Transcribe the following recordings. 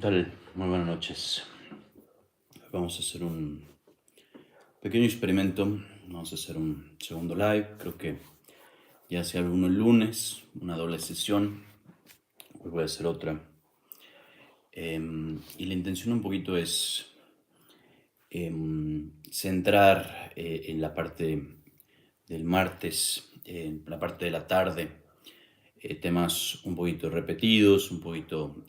¿Qué tal? Muy buenas noches. Vamos a hacer un pequeño experimento. Vamos a hacer un segundo live. Creo que ya sea uno el lunes, una doble sesión. Hoy voy a hacer otra. Y la intención un poquito es centrar en la parte del martes, en la parte de la tarde, temas un poquito repetidos, un poquito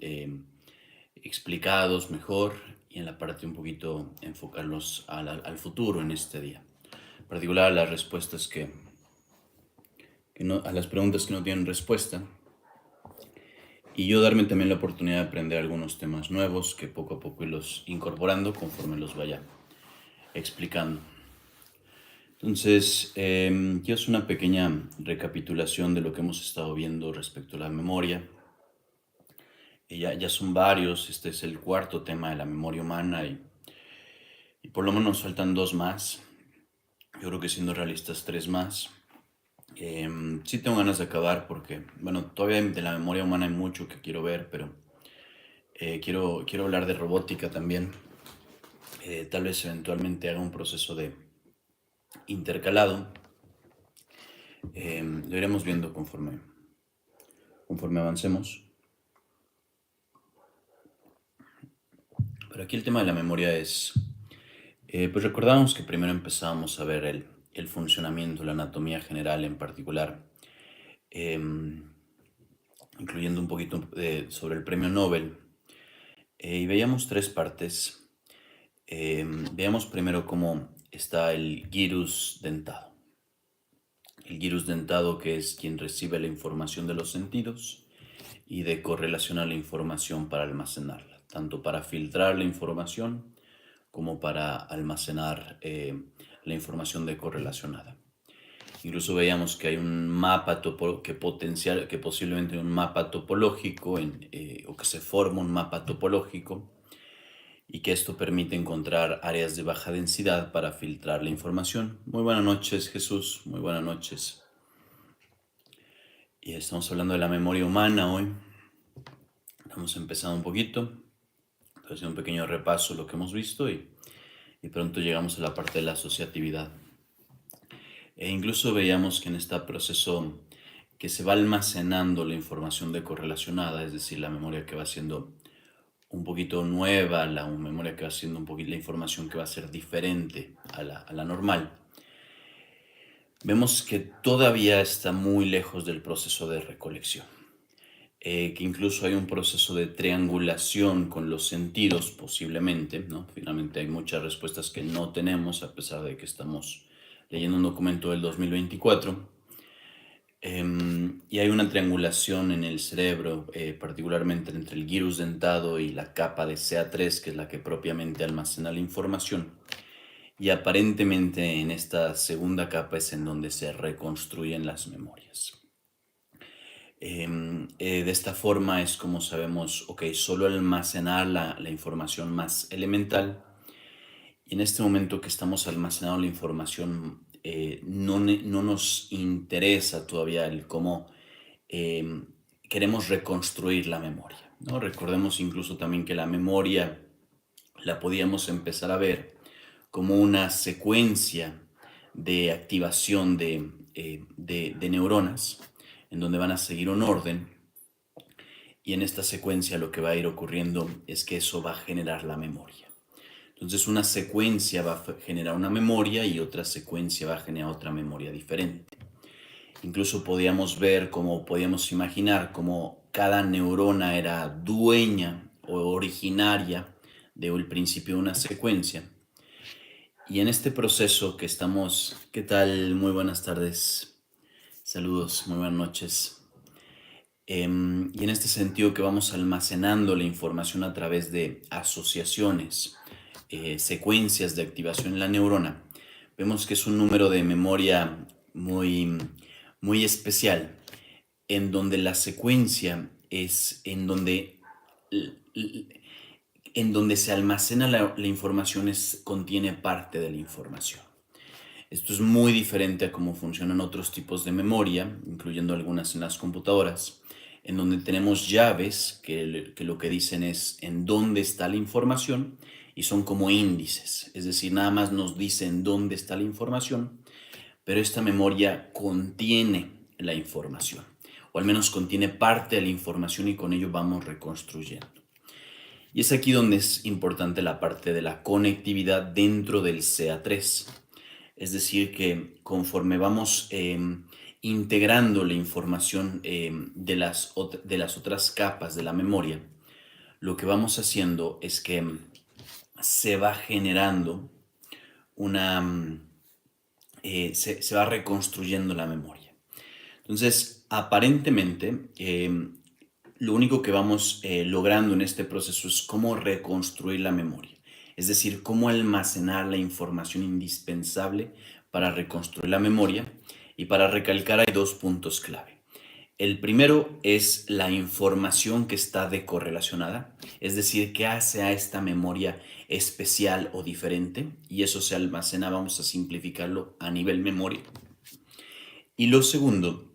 explicados mejor y en la parte un poquito enfocarlos al futuro en este día. En particular a las respuestas a las preguntas que no tienen respuesta y yo darme también la oportunidad de aprender algunos temas nuevos que poco a poco irlos incorporando conforme los vaya explicando. Entonces, quiero hacer una pequeña recapitulación de lo que hemos estado viendo respecto a la memoria. Ya son varios, este es el cuarto tema de la memoria humana y por lo menos faltan dos más. Yo creo que siendo realistas, tres más. Sí tengo ganas de acabar porque, bueno, todavía de la memoria humana hay mucho que quiero ver, pero quiero hablar de robótica también. Tal vez eventualmente haga un proceso de intercalado. Lo iremos viendo conforme avancemos. Pero aquí el tema de la memoria es, pues recordamos que primero empezábamos a ver el funcionamiento, la anatomía general en particular, incluyendo un poquito sobre el premio Nobel. Y veíamos tres partes. Veamos primero cómo está el gyrus dentado. El gyrus dentado, que es quien recibe la información de los sentidos y de correlacionar la información para almacenarla, tanto para filtrar la información como para almacenar la información de correlacionada. Incluso veíamos que hay un mapa que posiblemente un mapa topológico o que se forma un mapa topológico y que esto permite encontrar áreas de baja densidad para filtrar la información. Muy buenas noches, Jesús. Muy buenas noches. Y estamos hablando de la memoria humana hoy. Vamos empezando un poquito. Hacer un pequeño repaso de lo que hemos visto y pronto llegamos a la parte de la asociatividad. E incluso veíamos que en este proceso que se va almacenando la información de correlacionada, es decir, la memoria que va siendo un poquito nueva, la memoria que va siendo un poquito la información que va a ser diferente a la normal, vemos que todavía está muy lejos del proceso de recolección. Que incluso hay un proceso de triangulación con los sentidos posiblemente, ¿no? Finalmente hay muchas respuestas que no tenemos a pesar de que estamos leyendo un documento del 2024. Y hay una triangulación en el cerebro, particularmente entre el gyrus dentado y la capa de CA3, que es la que propiamente almacena la información. Y aparentemente en esta segunda capa es en donde se reconstruyen las memorias. De esta forma es como sabemos, solo almacenar la información más elemental. Y en este momento que estamos almacenando la información, no nos interesa todavía el cómo queremos reconstruir la memoria, ¿no? Recordemos incluso también que la memoria la podíamos empezar a ver como una secuencia de activación de neuronas en donde van a seguir un orden y en esta secuencia lo que va a ir ocurriendo es que eso va a generar la memoria. Entonces una secuencia va a generar una memoria y otra secuencia va a generar otra memoria diferente. Incluso podíamos imaginar cómo cada neurona era dueña o originaria del principio de una secuencia. Y en este proceso que estamos, ¿qué tal? Muy buenas tardes, saludos, muy buenas noches. Y en este sentido que vamos almacenando la información a través de asociaciones, secuencias de activación en la neurona, vemos que es un número de memoria muy especial, en donde la secuencia es en donde se almacena la información, contiene parte de la información. Esto es muy diferente a cómo funcionan otros tipos de memoria, incluyendo algunas en las computadoras, en donde tenemos llaves que lo que dicen es en dónde está la información y son como índices, es decir, nada más nos dicen dónde está la información, pero esta memoria contiene la información, o al menos contiene parte de la información y con ello vamos reconstruyendo. Y es aquí donde es importante la parte de la conectividad dentro del CA3. Es decir, que conforme vamos integrando la información de las otras capas de la memoria, lo que vamos haciendo es que se va generando una... se va reconstruyendo la memoria. Entonces, aparentemente, lo único que vamos logrando en este proceso es cómo reconstruir la memoria, es decir, cómo almacenar la información indispensable para reconstruir la memoria. Y para recalcar hay dos puntos clave. El primero es la información que está decorrelacionada, es decir, qué hace a esta memoria especial o diferente, y eso se almacena, vamos a simplificarlo a nivel memoria. Y lo segundo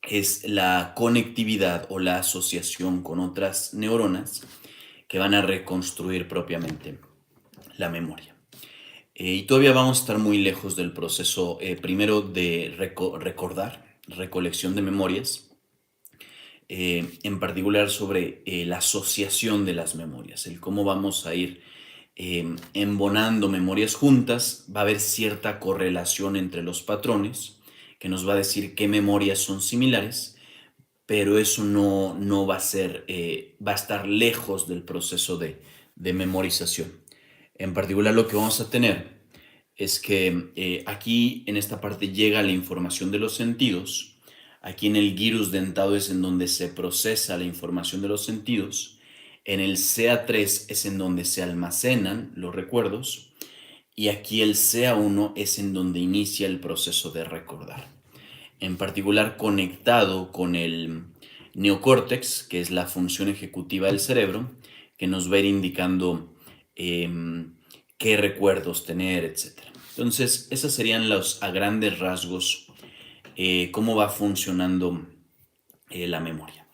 es la conectividad o la asociación con otras neuronas que van a reconstruir propiamente la memoria. Y todavía vamos a estar muy lejos del proceso primero de recordar, recolección de memorias, en particular sobre la asociación de las memorias, el cómo vamos a ir embonando memorias juntas. Va a haber cierta correlación entre los patrones que nos va a decir qué memorias son similares, pero eso no va a ser, va a estar lejos del proceso de memorización. En particular lo que vamos a tener es que aquí en esta parte llega la información de los sentidos. Aquí en el gyrus dentado es en donde se procesa la información de los sentidos. En el CA3 es en donde se almacenan los recuerdos. Y aquí el CA1 es en donde inicia el proceso de recordar. En particular conectado con el neocórtex, que es la función ejecutiva del cerebro, que nos va a ir indicando qué recuerdos tener, etc. Entonces, esos serían los a grandes rasgos cómo va funcionando la memoria.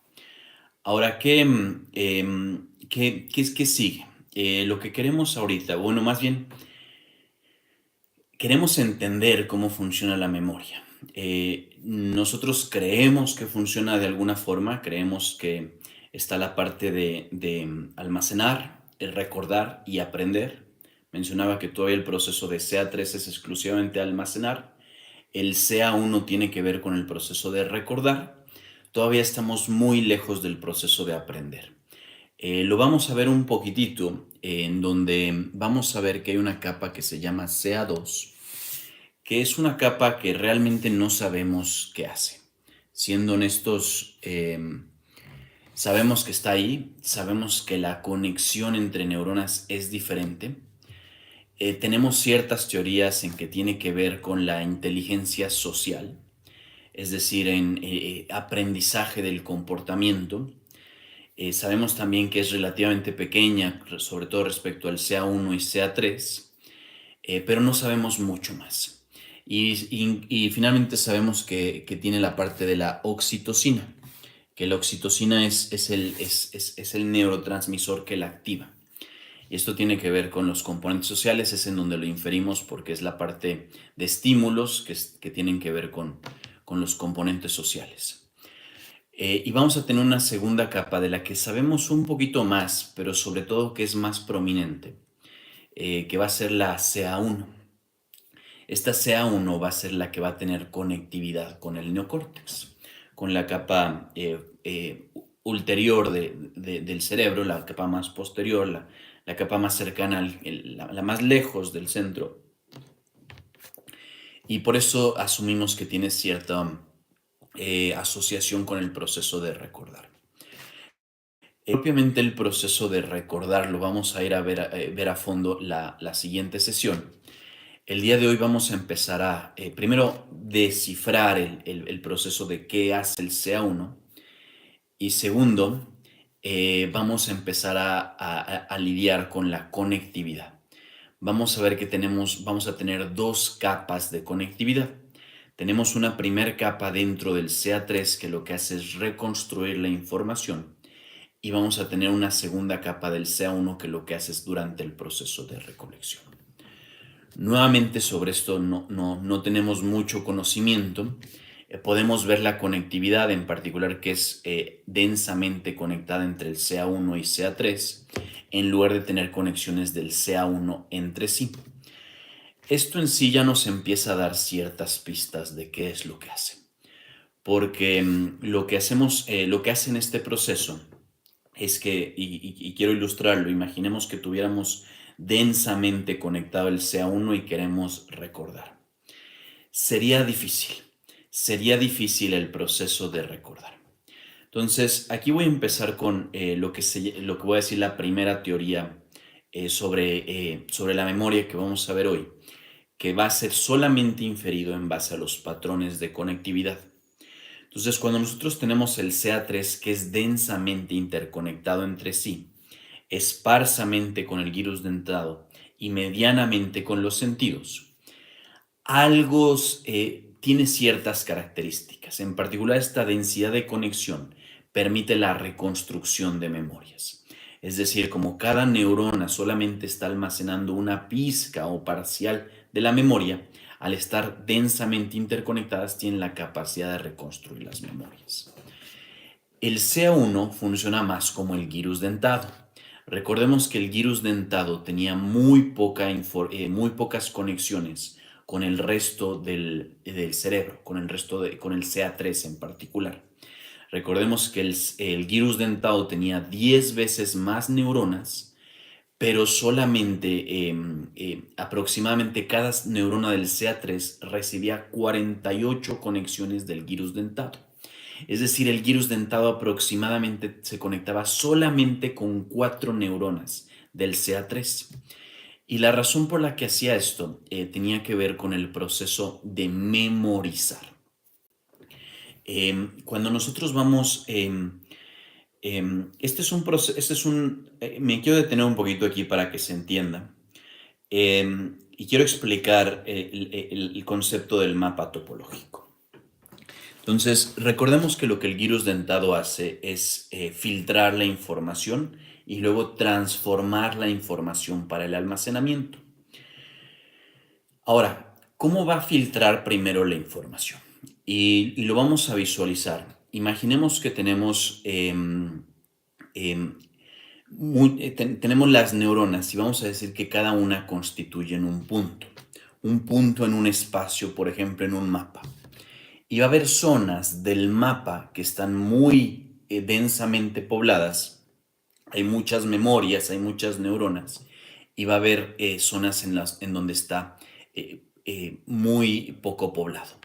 Ahora, ¿qué sigue? Lo que queremos ahorita, bueno, más bien, queremos entender cómo funciona la memoria. Nosotros creemos que funciona de alguna forma, creemos que está la parte de almacenar, el recordar y aprender. Mencionaba que todavía el proceso de CA3 es exclusivamente almacenar. El CA1 tiene que ver con el proceso de recordar. Todavía estamos muy lejos del proceso de aprender. Lo vamos a ver un poquitito, en donde vamos a ver que hay una capa que se llama CA2, que es una capa que realmente no sabemos qué hace. Siendo honestos, sabemos que está ahí, sabemos que la conexión entre neuronas es diferente. Tenemos ciertas teorías en que tiene que ver con la inteligencia social, es decir, en aprendizaje del comportamiento. Sabemos también que es relativamente pequeña, sobre todo respecto al CA1 y CA3, pero no sabemos mucho más. Y finalmente sabemos que tiene la parte de la oxitocina, que la oxitocina es el neurotransmisor que la activa. Y esto tiene que ver con los componentes sociales, es en donde lo inferimos porque es la parte de estímulos que tienen que ver con los componentes sociales. Y vamos a tener una segunda capa de la que sabemos un poquito más, pero sobre todo que es más prominente, que va a ser la CA1. Esta CA1 va a ser la que va a tener conectividad con el neocórtex, con la capa ulterior del cerebro, la capa más posterior, la capa más cercana, la más lejos del centro. Y por eso asumimos que tiene cierta asociación con el proceso de recordar. Propiamente el proceso de recordar lo vamos a ir a ver a fondo la siguiente sesión. El día de hoy vamos a empezar a, primero, descifrar el proceso de qué hace el CA1. Y segundo, vamos a empezar a lidiar con la conectividad. Vamos a ver que vamos a tener dos capas de conectividad. Tenemos una primer capa dentro del CA3 que lo que hace es reconstruir la información y vamos a tener una segunda capa del CA1 que lo que hace es durante el proceso de recolección. Nuevamente sobre esto no tenemos mucho conocimiento. Podemos ver la conectividad en particular que es densamente conectada entre el CA1 y CA3 en lugar de tener conexiones del CA1 entre sí. Esto en sí ya nos empieza a dar ciertas pistas de qué es lo que hace. Porque lo que hace en este proceso es que, y quiero ilustrarlo, imaginemos que tuviéramos densamente conectado el CA1 y queremos recordar. Sería difícil el proceso de recordar. Entonces, aquí voy a empezar con lo que voy a decir la primera teoría sobre la memoria que vamos a ver hoy, que va a ser solamente inferido en base a los patrones de conectividad. Entonces, cuando nosotros tenemos el CA3 que es densamente interconectado entre sí, esparsamente con el gyrus dentado y medianamente con los sentidos, algo tiene ciertas características. En particular, esta densidad de conexión permite la reconstrucción de memorias. Es decir, como cada neurona solamente está almacenando una pizca o parcial de la memoria, al estar densamente interconectadas, tienen la capacidad de reconstruir las memorias. El CA1 funciona más como el gyrus dentado. Recordemos que el gyrus dentado tenía muy pocas conexiones con el resto del cerebro, con el CA3 en particular. Recordemos que el gyrus dentado tenía 10 veces más neuronas, pero solamente aproximadamente cada neurona del CA3 recibía 48 conexiones del gyrus dentado. Es decir, el gyrus dentado aproximadamente se conectaba solamente con 4 neuronas del CA3. Y la razón por la que hacía esto tenía que ver con el proceso de memorizar. Cuando nosotros vamos... me quiero detener un poquito aquí para que se entienda. Y quiero explicar el concepto del mapa topológico. Entonces, recordemos que lo que el gyrus dentado hace es filtrar la información y luego transformar la información para el almacenamiento. Ahora, ¿cómo va a filtrar primero la información? Y lo vamos a visualizar. Imaginemos que tenemos, tenemos las neuronas y vamos a decir que cada una constituye un punto en un espacio, por ejemplo, en un mapa. Y va a haber zonas del mapa que están muy densamente pobladas. Hay muchas memorias, hay muchas neuronas. Y va a haber zonas en donde está muy poco poblado.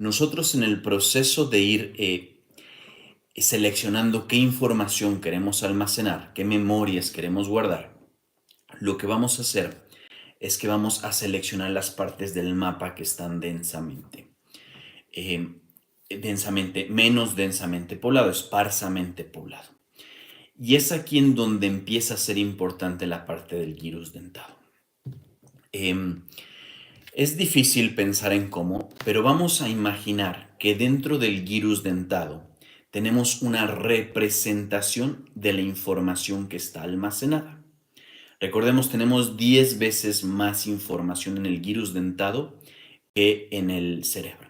Nosotros en el proceso de ir seleccionando qué información queremos almacenar, qué memorias queremos guardar, lo que vamos a hacer es que vamos a seleccionar las partes del mapa que están menos densamente poblado, esparsamente poblado. Y es aquí en donde empieza a ser importante la parte del gyrus dentado. Es difícil pensar en cómo, pero vamos a imaginar que dentro del gyrus dentado tenemos una representación de la información que está almacenada. Recordemos, tenemos 10 veces más información en el gyrus dentado que en el cerebro.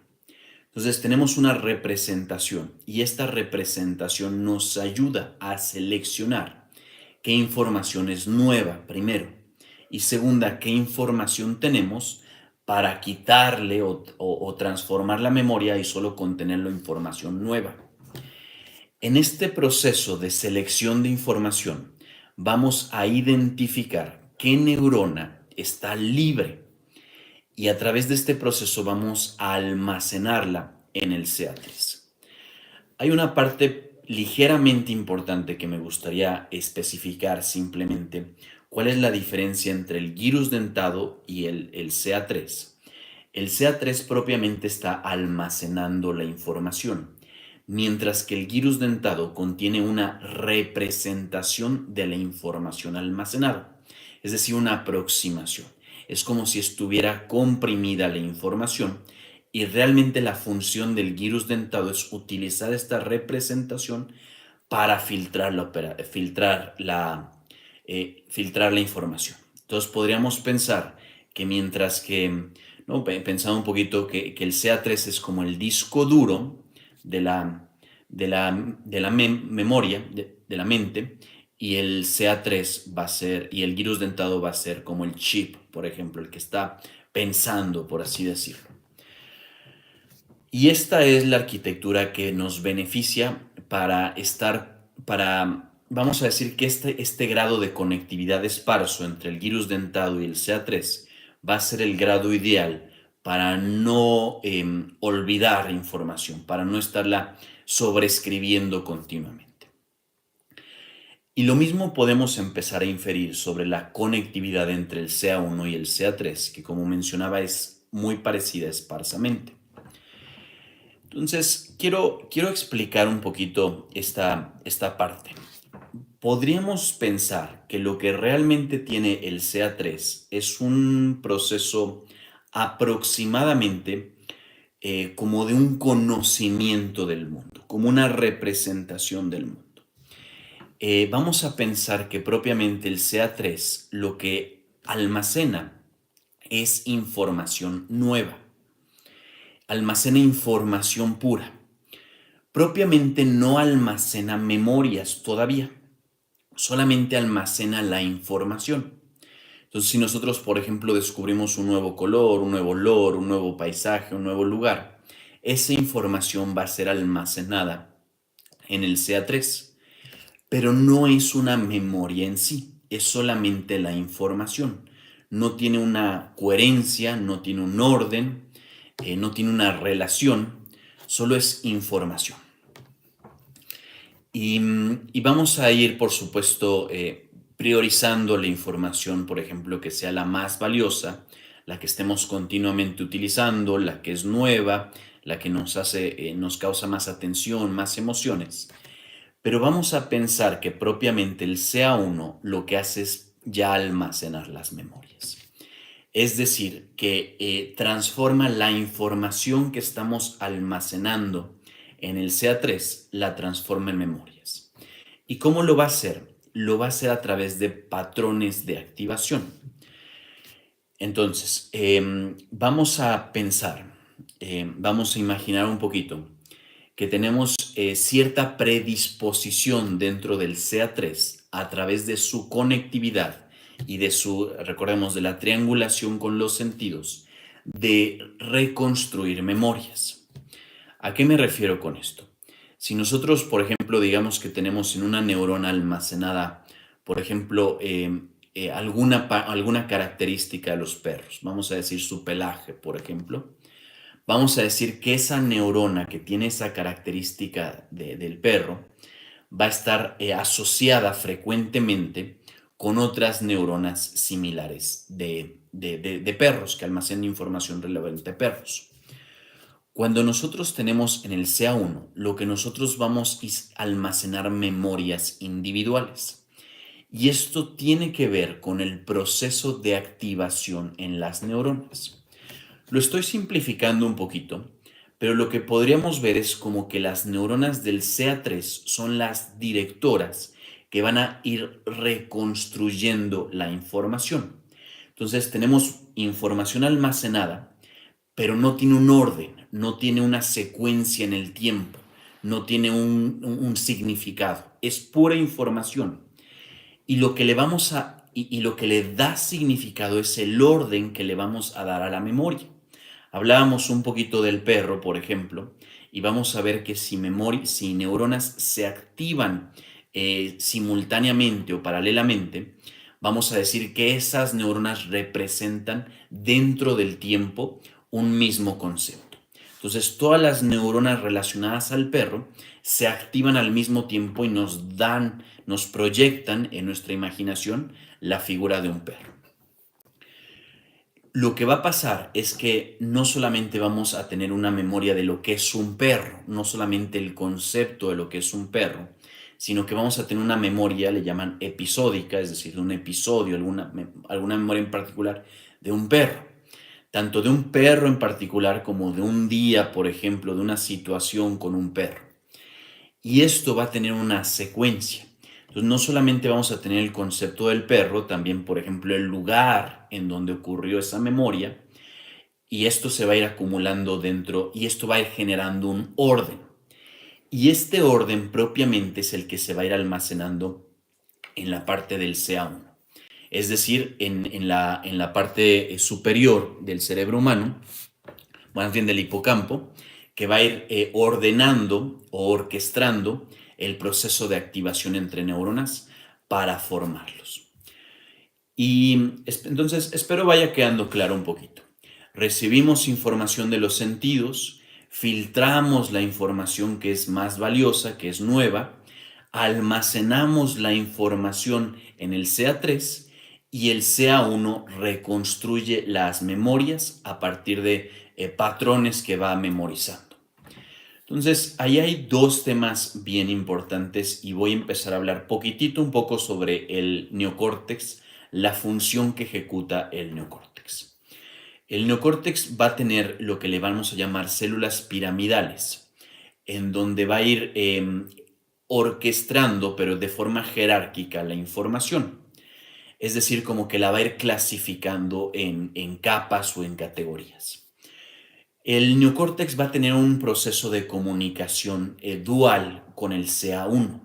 Entonces tenemos una representación y esta representación nos ayuda a seleccionar qué información es nueva, primero, y segunda, qué información tenemos para quitarle o transformar la memoria y solo contener la información nueva. En este proceso de selección de información, vamos a identificar qué neurona está libre y a través de este proceso vamos a almacenarla en el CA3. Hay una parte ligeramente importante que me gustaría especificar simplemente. ¿Cuál es la diferencia entre el gyrus dentado y el CA3? El CA3 propiamente está almacenando la información, mientras que el gyrus dentado contiene una representación de la información almacenada, es decir, una aproximación. Es como si estuviera comprimida la información y realmente la función del gyrus dentado es utilizar esta representación para filtrar la información. Entonces podríamos pensar que mientras que, ¿no? Pensando un poquito que el CA3 es como el disco duro de la memoria, de la mente, y el CA3 va a ser, y el gyrus dentado va a ser como el chip, por ejemplo, el que está pensando, por así decirlo. Y esta es la arquitectura que nos beneficia vamos a decir que este grado de conectividad esparso entre el gyrus dentado y el CA3 va a ser el grado ideal para no olvidar información, para no estarla sobreescribiendo continuamente. Y lo mismo podemos empezar a inferir sobre la conectividad entre el CA1 y el CA3, que como mencionaba es muy parecida esparsamente. Entonces, quiero explicar un poquito esta parte. Podríamos pensar que lo que realmente tiene el CA3 es un proceso aproximadamente como de un conocimiento del mundo, como una representación del mundo. Vamos a pensar que propiamente el CA3 lo que almacena es información nueva, almacena información pura. Propiamente no almacena memorias todavía, solamente almacena la información. Entonces, si nosotros, por ejemplo, descubrimos un nuevo color, un nuevo olor, un nuevo paisaje, un nuevo lugar, esa información va a ser almacenada en el CA3, pero no es una memoria en sí, es solamente la información. No tiene una coherencia, no tiene un orden, no tiene una relación, solo es información. Y vamos a ir, por supuesto, priorizando la información, por ejemplo, que sea la más valiosa, la que estemos continuamente utilizando, la que es nueva, la que nos causa más atención, más emociones. Pero vamos a pensar que propiamente el CA1 lo que hace es ya almacenar las memorias. Es decir, que transforma la información que estamos almacenando en el CA3, la transforma en memorias. ¿Y cómo lo va a hacer? Lo va a hacer a través de patrones de activación. Entonces, vamos a pensar, vamos a imaginar un poquito que tenemos cierta predisposición dentro del CA3 a través de su conectividad y recordemos, de la triangulación con los sentidos, de reconstruir memorias. ¿A qué me refiero con esto? Si nosotros, por ejemplo, digamos que tenemos en una neurona almacenada, por ejemplo, alguna característica de los perros, vamos a decir su pelaje, por ejemplo, vamos a decir que esa neurona que tiene esa característica del perro va a estar asociada frecuentemente con otras neuronas similares de perros que almacenan información relevante de perros. Cuando nosotros tenemos en el CA1, lo que nosotros vamos es almacenar memorias individuales. Y esto tiene que ver con el proceso de activación en las neuronas. Lo estoy simplificando un poquito, pero lo que podríamos ver es como que las neuronas del CA3 son las directoras que van a ir reconstruyendo la información. Entonces tenemos información almacenada, pero no tiene un orden, no tiene una secuencia en el tiempo, no tiene un significado, es pura información. Y lo que le vamos y lo que le da significado es el orden que le vamos a dar a la memoria. Hablábamos un poquito del perro, por ejemplo, y vamos a ver que si neuronas se activan simultáneamente o paralelamente, vamos a decir que esas neuronas representan dentro del tiempo un mismo concepto. Entonces, todas las neuronas relacionadas al perro se activan al mismo tiempo y nos proyectan en nuestra imaginación la figura de un perro. Lo que va a pasar es que no solamente vamos a tener una memoria de lo que es un perro, no solamente el concepto de lo que es un perro, sino que vamos a tener una memoria, le llaman episódica, es decir, de un episodio, alguna memoria en particular de un perro. tanto de un perro en particular como de un día, por ejemplo, de una situación con un perro. Y esto va a tener una secuencia. Entonces, no solamente vamos a tener el concepto del perro, también, por ejemplo, el lugar en donde ocurrió esa memoria, y esto se va a ir acumulando dentro, y esto va a ir generando un orden. Y este orden propiamente es el que se va a ir almacenando en la parte del CA1. Es decir, en la parte superior del cerebro humano, más bien del hipocampo, que va a ir ordenando o orquestando el proceso de activación entre neuronas para formarlos. Y entonces espero vaya quedando claro un poquito. Recibimos información de los sentidos, filtramos la información que es más valiosa, que es nueva, almacenamos la información en el CA3 y el CA1 reconstruye las memorias a partir de patrones que va memorizando. Entonces, ahí hay dos temas bien importantes y voy a empezar a hablar poquitito un poco sobre el neocórtex, la función que ejecuta el neocórtex. El neocórtex va a tener lo que le vamos a llamar células piramidales, en donde va a ir orquestando, pero de forma jerárquica, la información. Es decir, como que la va a ir clasificando en capas o en categorías. El neocórtex va a tener un proceso de comunicación dual con el CA1.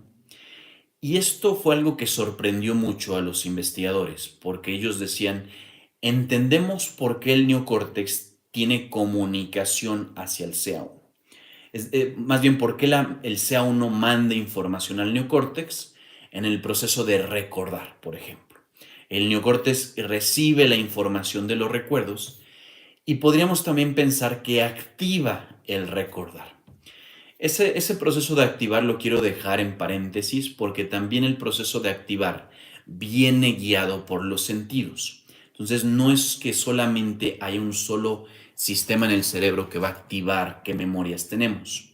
Y esto fue algo que sorprendió mucho a los investigadores, porque ellos decían, entendemos por qué el neocórtex tiene comunicación hacia el CA1. Más bien, por qué el CA1 manda información al neocórtex en el proceso de recordar, por ejemplo. El neocórtex recibe la información de los recuerdos y podríamos también pensar que activa el recordar. Ese proceso de activar lo quiero dejar en paréntesis porque también el proceso de activar viene guiado por los sentidos. Entonces no es que solamente hay un solo sistema en el cerebro que va a activar qué memorias tenemos.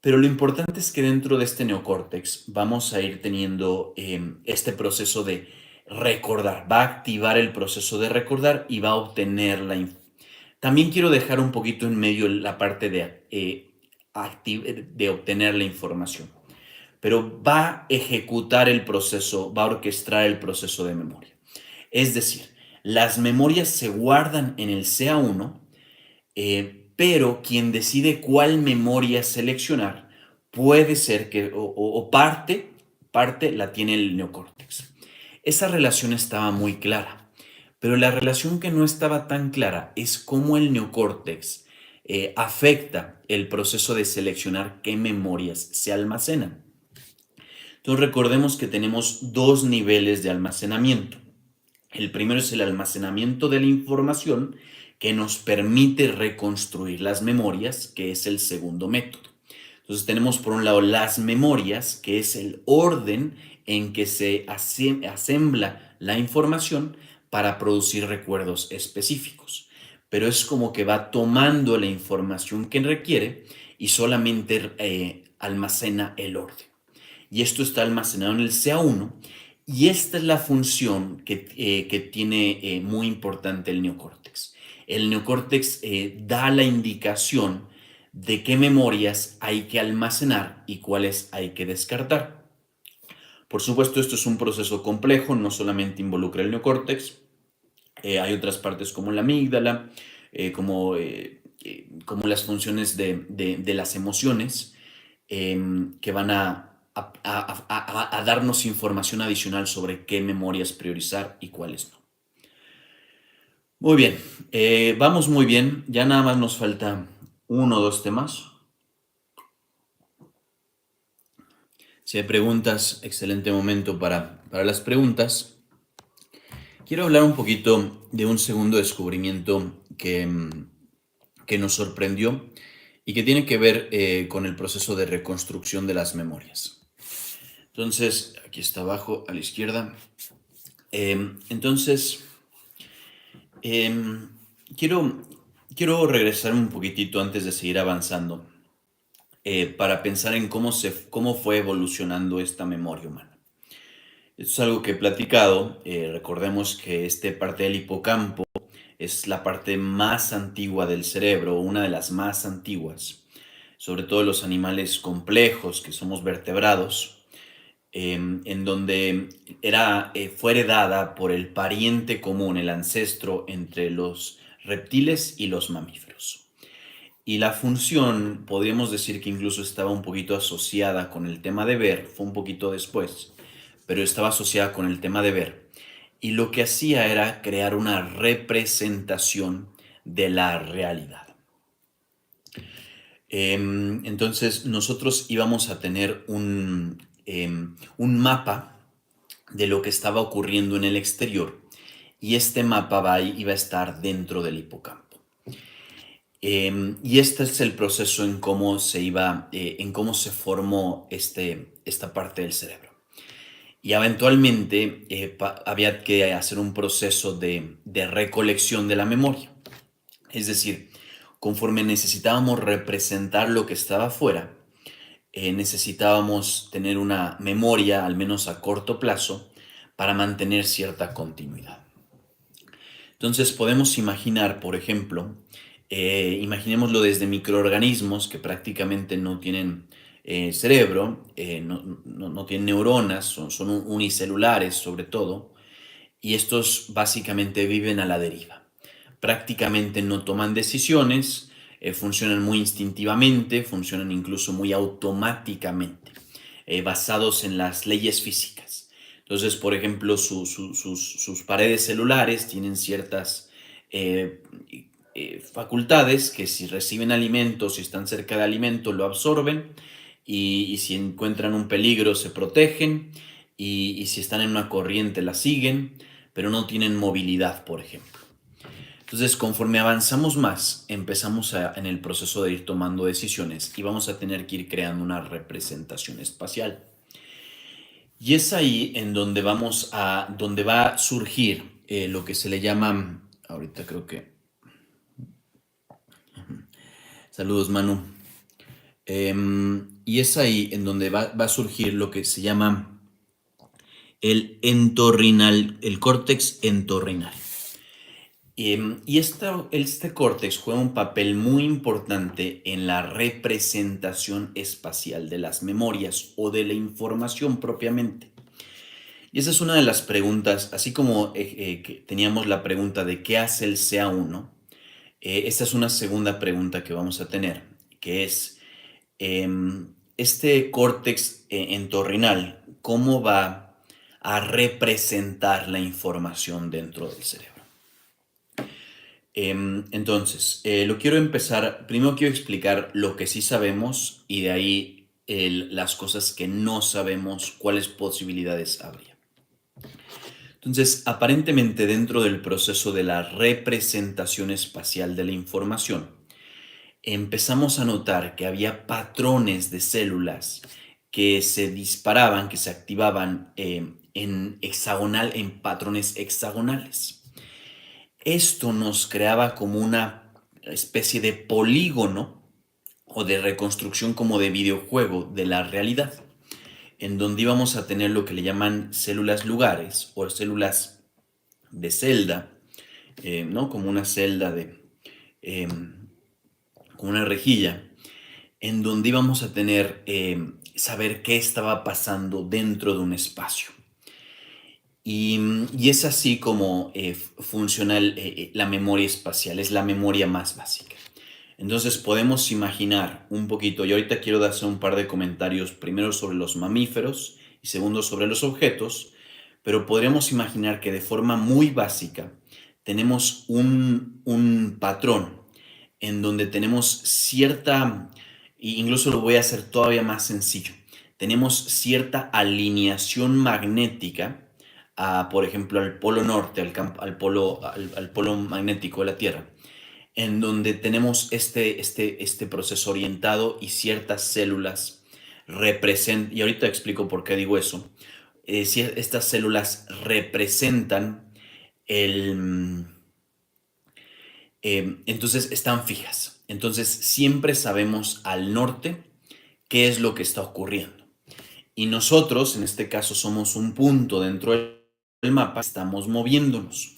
Pero lo importante es que dentro de este neocórtex vamos a ir teniendo este proceso de recordar. Va a activar el proceso de recordar y va a obtener la información. También quiero dejar un poquito en medio la parte de obtener la información, pero va a ejecutar el proceso, va a orquestar el proceso de memoria. Es decir, las memorias se guardan en el CA1, pero quien decide cuál memoria seleccionar puede ser que, o parte la tiene el neocórtex. Esa relación estaba muy clara. Pero la relación que no estaba tan clara es cómo el neocórtex afecta el proceso de seleccionar qué memorias se almacenan. Entonces recordemos que tenemos dos niveles de almacenamiento. El primero es el almacenamiento de la información que nos permite reconstruir las memorias, que es el segundo método. Entonces tenemos por un lado las memorias, que es el orden en que se asembla la información para producir recuerdos específicos. Pero es como que va tomando la información que requiere y solamente almacena el orden. Y esto está almacenado en el CA1 y esta es la función que tiene muy importante el neocórtex. El neocórtex da la indicación de qué memorias hay que almacenar y cuáles hay que descartar. Por supuesto, esto es un proceso complejo, no solamente involucra el neocórtex, hay otras partes como la amígdala, como las funciones de las emociones, que van a darnos información adicional sobre qué memorias priorizar y cuáles no. Muy bien, vamos muy bien, ya nada más nos falta uno o dos temas. Si hay preguntas, excelente momento para las preguntas. Quiero hablar un poquito de un segundo descubrimiento que nos sorprendió y que tiene que ver con el proceso de reconstrucción de las memorias. Entonces, aquí está abajo a la izquierda. Entonces, quiero regresar un poquitito antes de seguir avanzando para pensar en cómo fue evolucionando esta memoria humana. Esto es algo que he platicado. Recordemos que esta parte del hipocampo es la parte más antigua del cerebro, una de las más antiguas, sobre todo los animales complejos que somos vertebrados, en donde fue heredada por el pariente común, el ancestro entre los reptiles y los mamíferos. Y la función, podríamos decir que incluso estaba un poquito asociada con el tema de ver, fue un poquito después, pero estaba asociada con el tema de ver. Y lo que hacía era crear una representación de la realidad. Entonces nosotros íbamos a tener un mapa de lo que estaba ocurriendo en el exterior y este mapa iba a estar dentro del hipocampo. Y este es el proceso en cómo en cómo se formó esta parte del cerebro. Y eventualmente había que hacer un proceso de recolección de la memoria. Es decir, conforme necesitábamos representar lo que estaba afuera, necesitábamos tener una memoria, al menos a corto plazo, para mantener cierta continuidad. Entonces podemos imaginar, por ejemplo, imaginémoslo desde microorganismos que prácticamente no tienen cerebro, no tienen neuronas, son unicelulares sobre todo, y estos básicamente viven a la deriva. Prácticamente no toman decisiones, funcionan muy instintivamente, funcionan incluso muy automáticamente, basados en las leyes físicas. Entonces, por ejemplo, sus paredes celulares tienen ciertas eh, facultades que si reciben alimento, si están cerca de alimento, lo absorben y si encuentran un peligro se protegen y si están en una corriente la siguen, pero no tienen movilidad, por ejemplo. Entonces, conforme avanzamos más, empezamos en el proceso de ir tomando decisiones y vamos a tener que ir creando una representación espacial. Y es ahí en donde donde va a surgir lo que se le llama, ahorita creo que, saludos Manu. Y es ahí en donde va a surgir lo que se llama el córtex entorrinal. Y este córtex juega un papel muy importante en la representación espacial de las memorias o de la información propiamente. Y esa es una de las preguntas, así como que teníamos la pregunta de qué hace el CA1, esta es una segunda pregunta que vamos a tener, que es este córtex entorrinal, ¿cómo va a representar la información dentro del cerebro? Entonces, lo quiero empezar, primero quiero explicar lo que sí sabemos y de ahí las cosas que no sabemos, cuáles posibilidades habría. Entonces, aparentemente dentro del proceso de la representación espacial de la información, empezamos a notar que había patrones de células que se disparaban, que se activaban en patrones hexagonales. Esto nos creaba como una especie de polígono o de reconstrucción como de videojuego de la realidad, en donde íbamos a tener lo que le llaman células lugares o células de celda, ¿no? Como una celda como una rejilla, en donde íbamos a tener, saber qué estaba pasando dentro de un espacio. Y es así como funciona la memoria espacial, es la memoria más básica. Entonces podemos imaginar un poquito, y ahorita quiero hacer un par de comentarios, primero sobre los mamíferos y segundo sobre los objetos, pero podríamos imaginar que de forma muy básica tenemos un patrón en donde tenemos cierta, e incluso lo voy a hacer todavía más sencillo, tenemos cierta alineación magnética por ejemplo, al polo norte, al polo magnético de la Tierra, en donde tenemos este proceso orientado y ciertas células representan, y ahorita explico por qué digo eso, si estas células representan el... entonces están fijas. Entonces siempre sabemos al norte qué es lo que está ocurriendo. Y nosotros, en este caso, somos un punto dentro del mapa, estamos moviéndonos.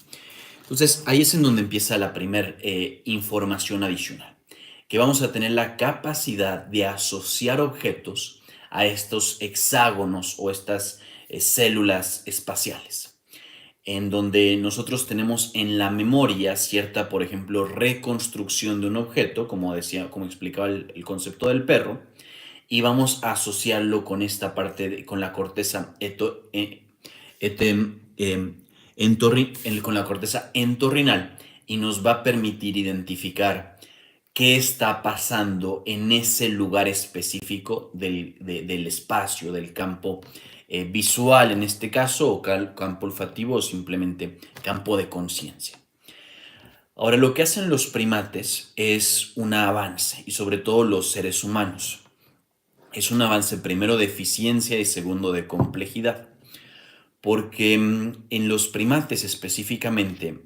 Entonces, ahí es en donde empieza la primera información adicional, que vamos a tener la capacidad de asociar objetos a estos hexágonos o estas células espaciales, en donde nosotros tenemos en la memoria cierta, por ejemplo, reconstrucción de un objeto, como decía, como explicaba el concepto del perro, y vamos a asociarlo con esta parte, con la corteza etem- em, con la corteza entorrinal, y nos va a permitir identificar qué está pasando en ese lugar específico del espacio, del campo visual en este caso, o campo olfativo, o simplemente campo de conciencia. Ahora, lo que hacen los primates es un avance, y sobre todo los seres humanos. Es un avance primero de eficiencia y segundo de complejidad, porque en los primates específicamente,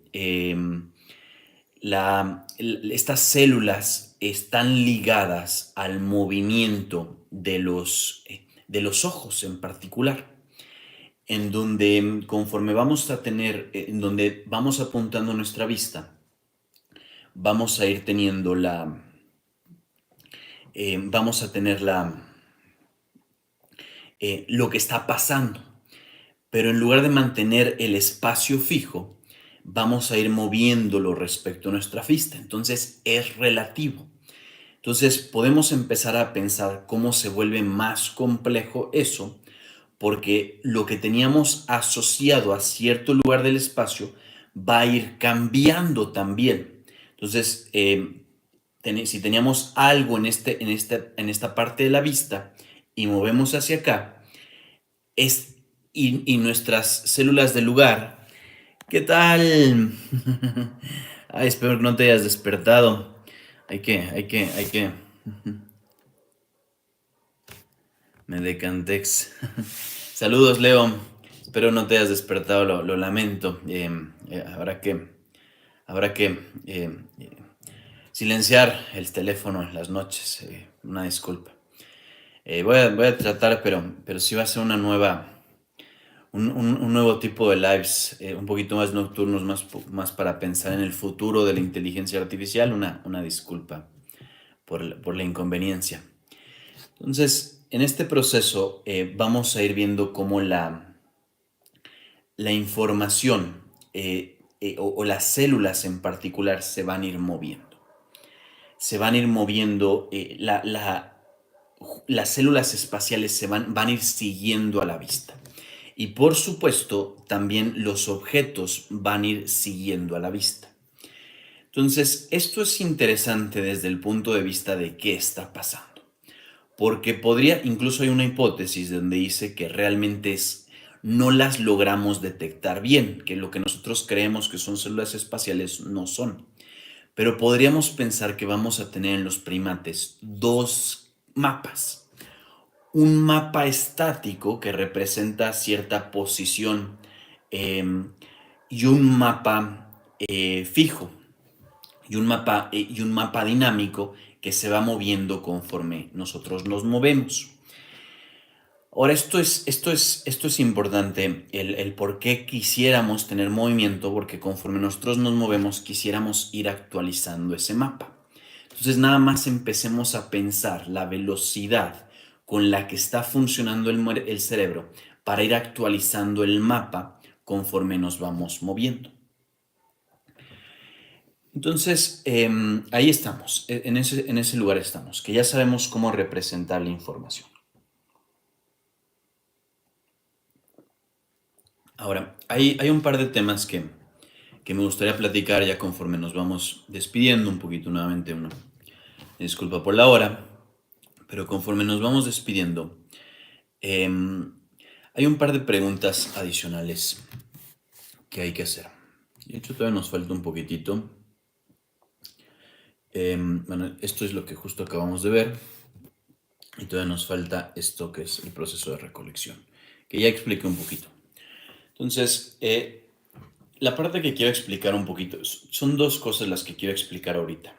estas células están ligadas al movimiento de los ojos en particular, en donde conforme vamos a tener, en donde vamos apuntando nuestra vista, vamos a ir teniendo vamos a tener lo que está pasando. Pero en lugar de mantener el espacio fijo, vamos a ir moviéndolo respecto a nuestra vista. Entonces es relativo. Entonces podemos empezar a pensar cómo se vuelve más complejo eso, porque lo que teníamos asociado a cierto lugar del espacio va a ir cambiando también. Entonces, si teníamos algo en esta parte de la vista y movemos hacia acá, es, y nuestras células del lugar, ¿qué tal? Ay, espero que no te hayas despertado. Hay que. Me decantex. Saludos, Leo. Espero no te hayas despertado, lo lamento. Habrá que silenciar el teléfono en las noches. Una disculpa. Voy a tratar, pero sí va a ser un nuevo tipo de lives, un poquito más nocturnos, más para pensar en el futuro de la inteligencia artificial. Una disculpa por la inconveniencia. Entonces, en este proceso vamos a ir viendo cómo la información o las células en particular se van a ir moviendo. Se van a ir moviendo, las células espaciales van a ir siguiendo a la vista. Y por supuesto, también los objetos van a ir siguiendo a la vista. Entonces, esto es interesante desde el punto de vista de qué está pasando. Porque incluso hay una hipótesis donde dice que realmente no las logramos detectar bien, que lo que nosotros creemos que son células espaciales no son. Pero podríamos pensar que vamos a tener en los primates dos mapas. Un mapa estático que representa cierta posición, em, y un mapa fijo, y un mapa dinámico que se va moviendo conforme nosotros nos movemos. Ahora, esto es importante, el por qué quisiéramos tener movimiento, porque conforme nosotros nos movemos, quisiéramos ir actualizando ese mapa. Entonces, nada más empecemos a pensar la velocidad con la que está funcionando el cerebro para ir actualizando el mapa conforme nos vamos moviendo. Entonces, ahí estamos, en ese lugar estamos, que ya sabemos cómo representar la información. Ahora, hay un par de temas que me gustaría platicar ya conforme nos vamos despidiendo un poquito nuevamente. Una disculpa por la hora, pero conforme nos vamos despidiendo, em, hay un par de preguntas adicionales que hay que hacer. De hecho, todavía nos falta un poquitito. Bueno, esto es lo que justo acabamos de ver. Y todavía nos falta esto que es el proceso de recolección, que ya expliqué un poquito. Entonces, la parte que quiero explicar un poquito, son dos cosas las que quiero explicar ahorita.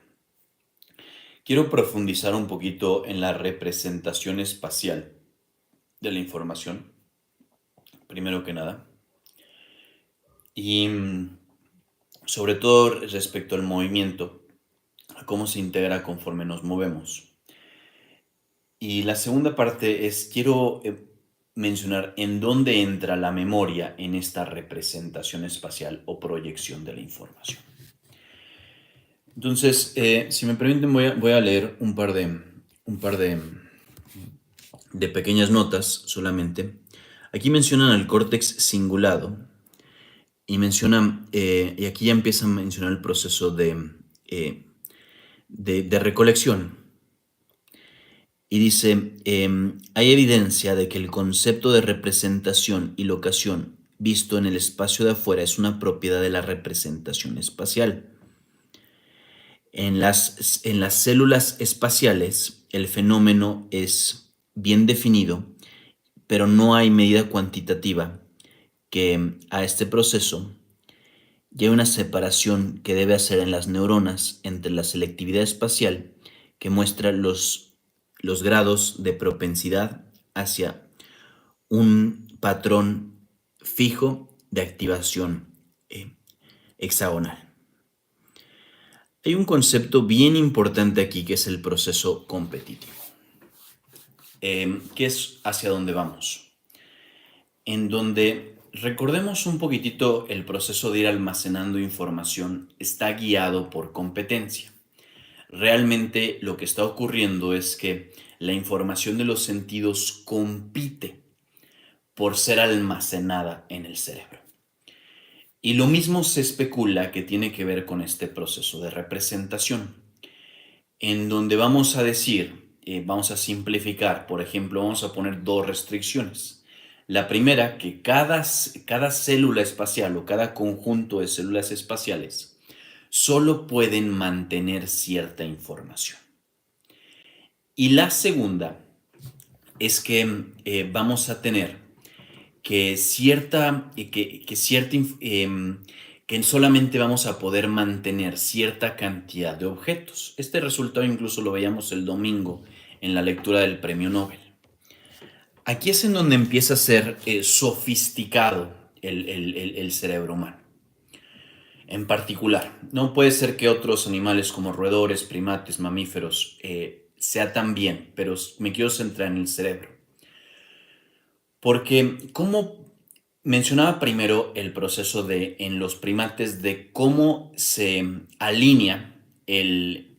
Quiero profundizar un poquito en la representación espacial de la información, primero que nada. Y sobre todo respecto al movimiento, a cómo se integra conforme nos movemos. Y la segunda parte es, quiero mencionar en dónde entra la memoria en esta representación espacial o proyección de la información. Entonces, si me permiten, voy a leer un par de pequeñas notas solamente. Aquí mencionan al córtex cingulado y mencionan, y aquí ya empiezan a mencionar el proceso eh, de recolección. Y dice, hay evidencia de que el concepto de representación y locación visto en el espacio de afuera es una propiedad de la representación espacial. En las células espaciales, el fenómeno es bien definido, pero no hay medida cuantitativa que a este proceso lleve una separación que debe hacer en las neuronas entre la selectividad espacial, que muestra los grados de propensidad hacia un patrón fijo de activación eh, hexagonal. Hay un concepto bien importante aquí que es el proceso competitivo, que es hacia dónde vamos, en donde recordemos un poquitito el proceso de ir almacenando información está guiado por competencia. Realmente lo que está ocurriendo es que la información de los sentidos compite por ser almacenada en el cerebro. Y lo mismo se especula que tiene que ver con este proceso de representación, en donde vamos a decir, vamos a simplificar, por ejemplo, vamos a poner dos restricciones. La primera, que cada célula espacial o cada conjunto de células espaciales solo pueden mantener cierta información. Y la segunda es que vamos a tener que que solamente vamos a poder mantener cierta cantidad de objetos. Este resultado incluso lo veíamos el domingo en la lectura del Premio Nobel. Aquí es en donde empieza a ser sofisticado el cerebro humano. En particular, no puede ser que otros animales como roedores, primates, mamíferos sea tan bien, pero me quiero centrar en el cerebro. Porque, como mencionaba primero el proceso en los primates de cómo se alinea el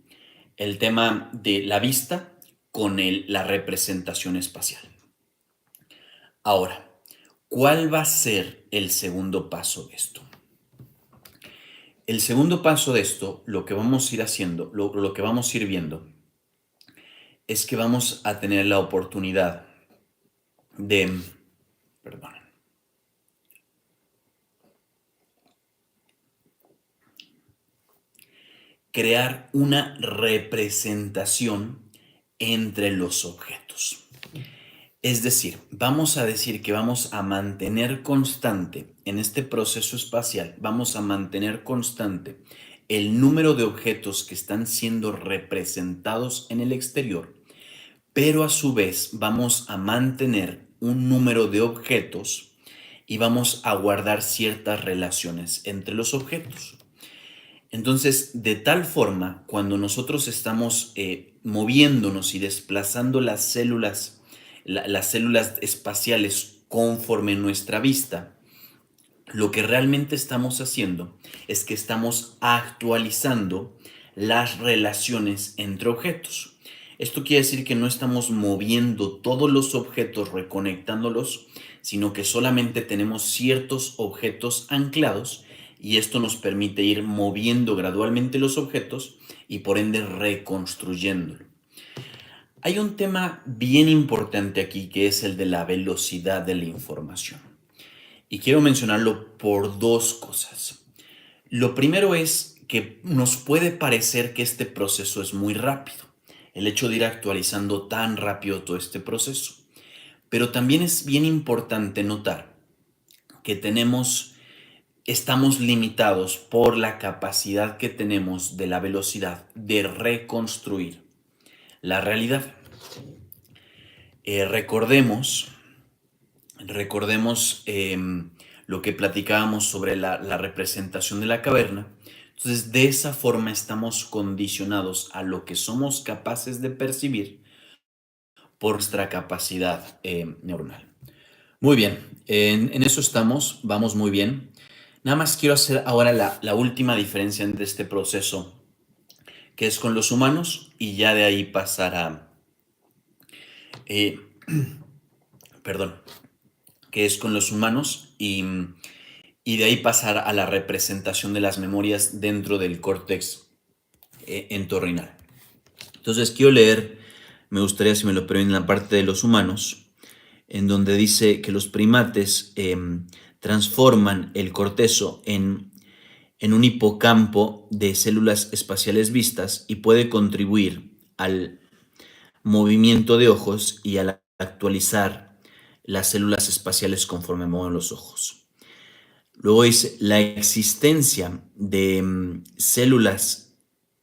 tema de la vista con la representación espacial. Ahora, ¿cuál va a ser el segundo paso de esto? El segundo paso de esto, lo que vamos a ir haciendo, lo que vamos a ir viendo, es que vamos a tener la oportunidad de, perdón, crear una representación entre los objetos. Es decir, vamos a decir que vamos a mantener constante en este proceso espacial, vamos a mantener constante el número de objetos que están siendo representados en el exterior, pero a su vez vamos a mantener un número de objetos y vamos a guardar ciertas relaciones entre los objetos. Entonces, de tal forma, cuando nosotros estamos moviéndonos y desplazando las células espaciales conforme nuestra vista, lo que realmente estamos haciendo es que estamos actualizando las relaciones entre objetos. Esto quiere decir que no estamos moviendo todos los objetos, reconectándolos, sino que solamente tenemos ciertos objetos anclados y esto nos permite ir moviendo gradualmente los objetos y por ende reconstruyéndolo. Hay un tema bien importante aquí que es el de la velocidad de la información. Y quiero mencionarlo por dos cosas. Lo primero es que nos puede parecer que este proceso es muy rápido, el hecho de ir actualizando tan rápido todo este proceso. Pero también es bien importante notar que estamos limitados por la capacidad que tenemos de la velocidad de reconstruir la realidad. Recordemos lo que platicábamos sobre la representación de la caverna Entonces, de esa forma estamos condicionados a lo que somos capaces de percibir por nuestra capacidad neuronal. Muy bien, en eso estamos, vamos muy bien. Nada más quiero hacer ahora la última diferencia entre este proceso, que es con los humanos, y ya de ahí pasar a, eh, perdón, que es con los humanos y de ahí pasar a la representación de las memorias dentro del córtex entorrinal. Entonces quiero leer, me gustaría si me lo permiten, la parte de los humanos, en donde dice que los primates transforman el cortezo en un hipocampo de células espaciales vistas y puede contribuir al movimiento de ojos y al actualizar las células espaciales conforme mueven los ojos. Luego dice, la existencia de células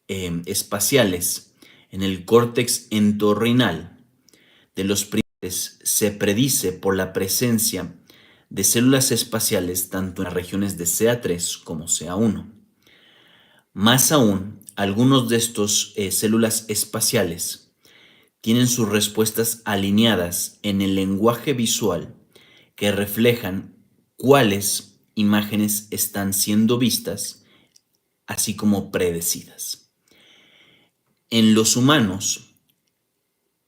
espaciales en el córtex entorrinal de los primates se predice por la presencia de células espaciales tanto en las regiones de CA3 como CA1. Más aún, algunos de estos células espaciales tienen sus respuestas alineadas en el lenguaje visual que reflejan cuáles imágenes están siendo vistas, así como predecidas. En los humanos,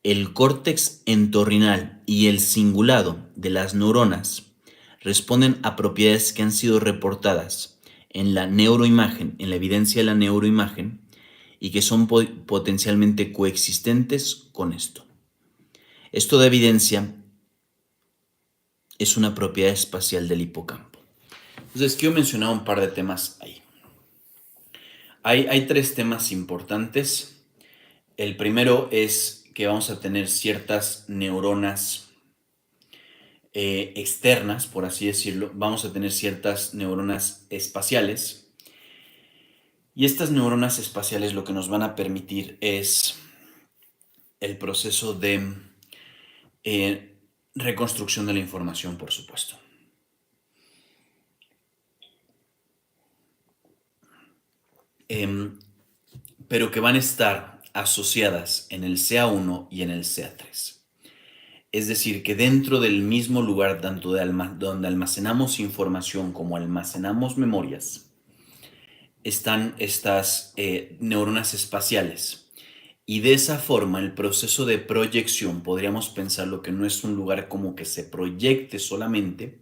el córtex entorrinal y el cingulado de las neuronas responden a propiedades que han sido reportadas en la neuroimagen, en la evidencia de la neuroimagen, y que son potencialmente coexistentes con esto. Esto da evidencia, es una propiedad espacial del hipocampo. Entonces, quiero mencionar un par de temas ahí. Hay tres temas importantes. El primero es que vamos a tener ciertas neuronas externas, por así decirlo. Vamos a tener ciertas neuronas espaciales. Y estas neuronas espaciales lo que nos van a permitir es el proceso de reconstrucción de la información, por supuesto. Pero que van a estar asociadas en el CA1 y en el CA3. Es decir, que dentro del mismo lugar, tanto donde almacenamos información como almacenamos memorias, están estas neuronas espaciales. Y de esa forma, el proceso de proyección, podríamos pensarlo que no es un lugar como que se proyecte solamente,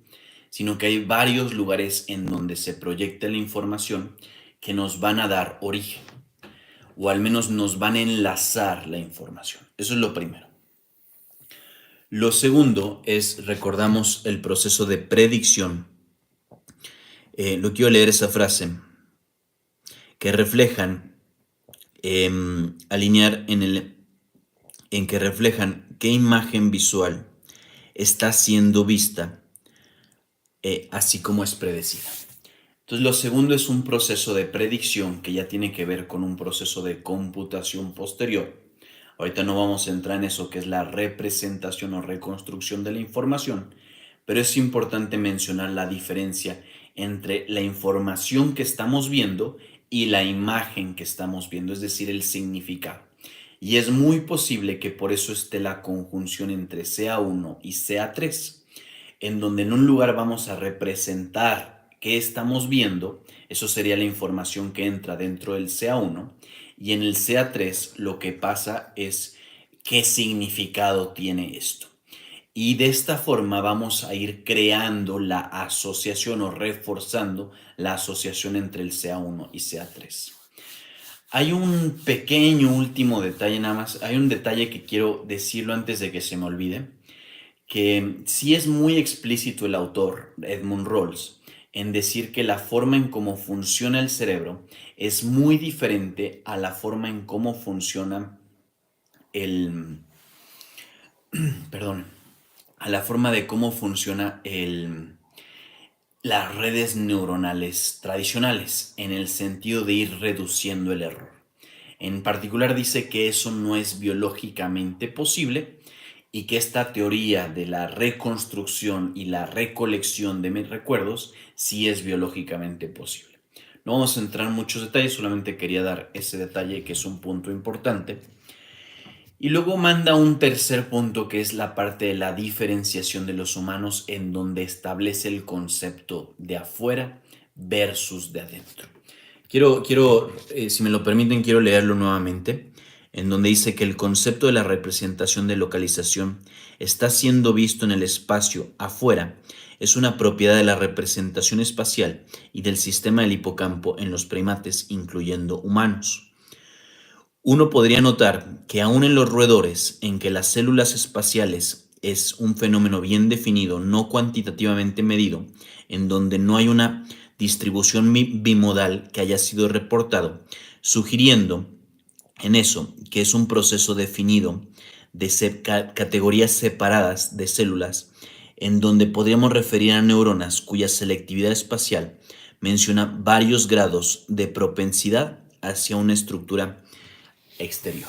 sino que hay varios lugares en donde se proyecta la información que nos van a dar origen, o al menos nos van a enlazar la información. Eso es lo primero. Lo segundo es, recordamos el proceso de predicción. Lo quiero leer esa frase, que reflejan, alinear en que reflejan qué imagen visual está siendo vista, así como es predecida. Entonces, lo segundo es un proceso de predicción que ya tiene que ver con un proceso de computación posterior. Ahorita no vamos a entrar en eso que es la representación o reconstrucción de la información, pero es importante mencionar la diferencia entre la información que estamos viendo y la imagen que estamos viendo, es decir, el significado. Y es muy posible que por eso esté la conjunción entre CA1 y CA3, en donde en un lugar vamos a representar qué estamos viendo, eso sería la información que entra dentro del CA1, y en el CA3 lo que pasa es qué significado tiene esto. Y de esta forma vamos a ir creando la asociación o reforzando la asociación entre el CA1 y CA3. Hay un pequeño último detalle nada más, hay un detalle que quiero decirlo antes de que se me olvide, que sí es muy explícito el autor, Edmund Rawls, en decir que la forma en cómo funciona el cerebro es muy diferente a la forma en cómo funciona el, perdón, a la forma de cómo funciona las redes neuronales tradicionales, en el sentido de ir reduciendo el error. En particular dice que eso no es biológicamente posible y que esta teoría de la reconstrucción y la recolección de mis recuerdos sí es biológicamente posible. No vamos a entrar en muchos detalles, solamente quería dar ese detalle que es un punto importante. Y luego manda un tercer punto que es la parte de la diferenciación de los humanos en donde establece el concepto de afuera versus de adentro. Si me lo permiten, quiero leerlo nuevamente, en donde dice que el concepto de la representación de localización está siendo visto en el espacio afuera, es una propiedad de la representación espacial y del sistema del hipocampo en los primates, incluyendo humanos. Uno podría notar que aun en los roedores, en que las células espaciales es un fenómeno bien definido, no cuantitativamente medido, en donde no hay una distribución bimodal que haya sido reportado, sugiriendo en eso que es un proceso definido de categorías separadas de células, en donde podríamos referir a neuronas cuya selectividad espacial menciona varios grados de propensidad hacia una estructura exterior.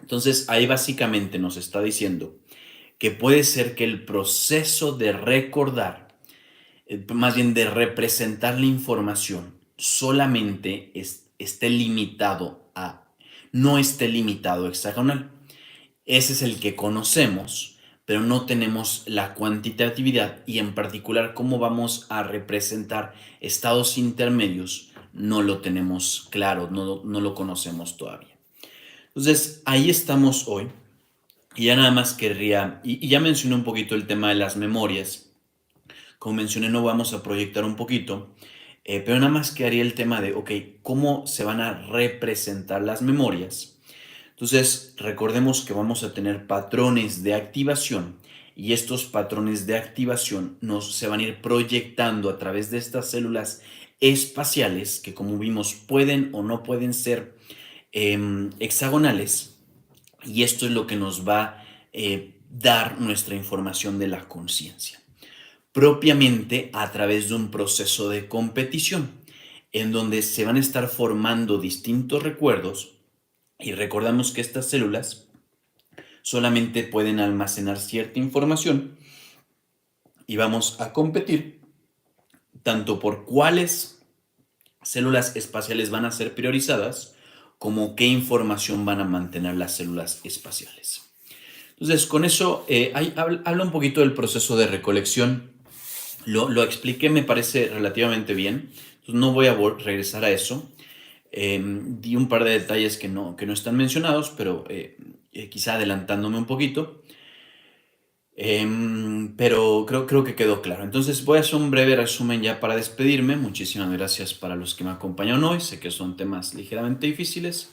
Entonces ahí básicamente nos está diciendo que puede ser que el proceso de recordar, más bien de representar la información, solamente esté limitado no esté limitado a hexagonal. Ese es el que conocemos, pero no tenemos la cuantitatividad y en particular cómo vamos a representar estados intermedios, no lo tenemos claro, no lo conocemos todavía. Entonces, ahí estamos hoy. Y ya nada más querría, y ya mencioné un poquito el tema de las memorias. Como mencioné, no vamos a proyectar un poquito, pero nada más quedaría el tema de, ok, ¿cómo se van a representar las memorias? Entonces, recordemos que vamos a tener patrones de activación y estos patrones de activación se van a ir proyectando a través de estas células espaciales que, como vimos, pueden o no pueden ser hexagonales, y esto es lo que nos va a dar nuestra información de la conciencia, propiamente a través de un proceso de competición, en donde se van a estar formando distintos recuerdos, y recordamos que estas células solamente pueden almacenar cierta información y vamos a competir tanto por cuáles células espaciales van a ser priorizadas, como qué información van a mantener las células espaciales. Entonces, con eso habla un poquito del proceso de recolección. Lo expliqué, me parece relativamente bien. Entonces, no voy a regresar a eso. Di un par de detalles que no están mencionados, pero quizá adelantándome un poquito. Pero creo que quedó claro. Entonces voy a hacer un breve resumen ya para despedirme. Muchísimas gracias para los que me acompañaron hoy. Sé que son temas ligeramente difíciles,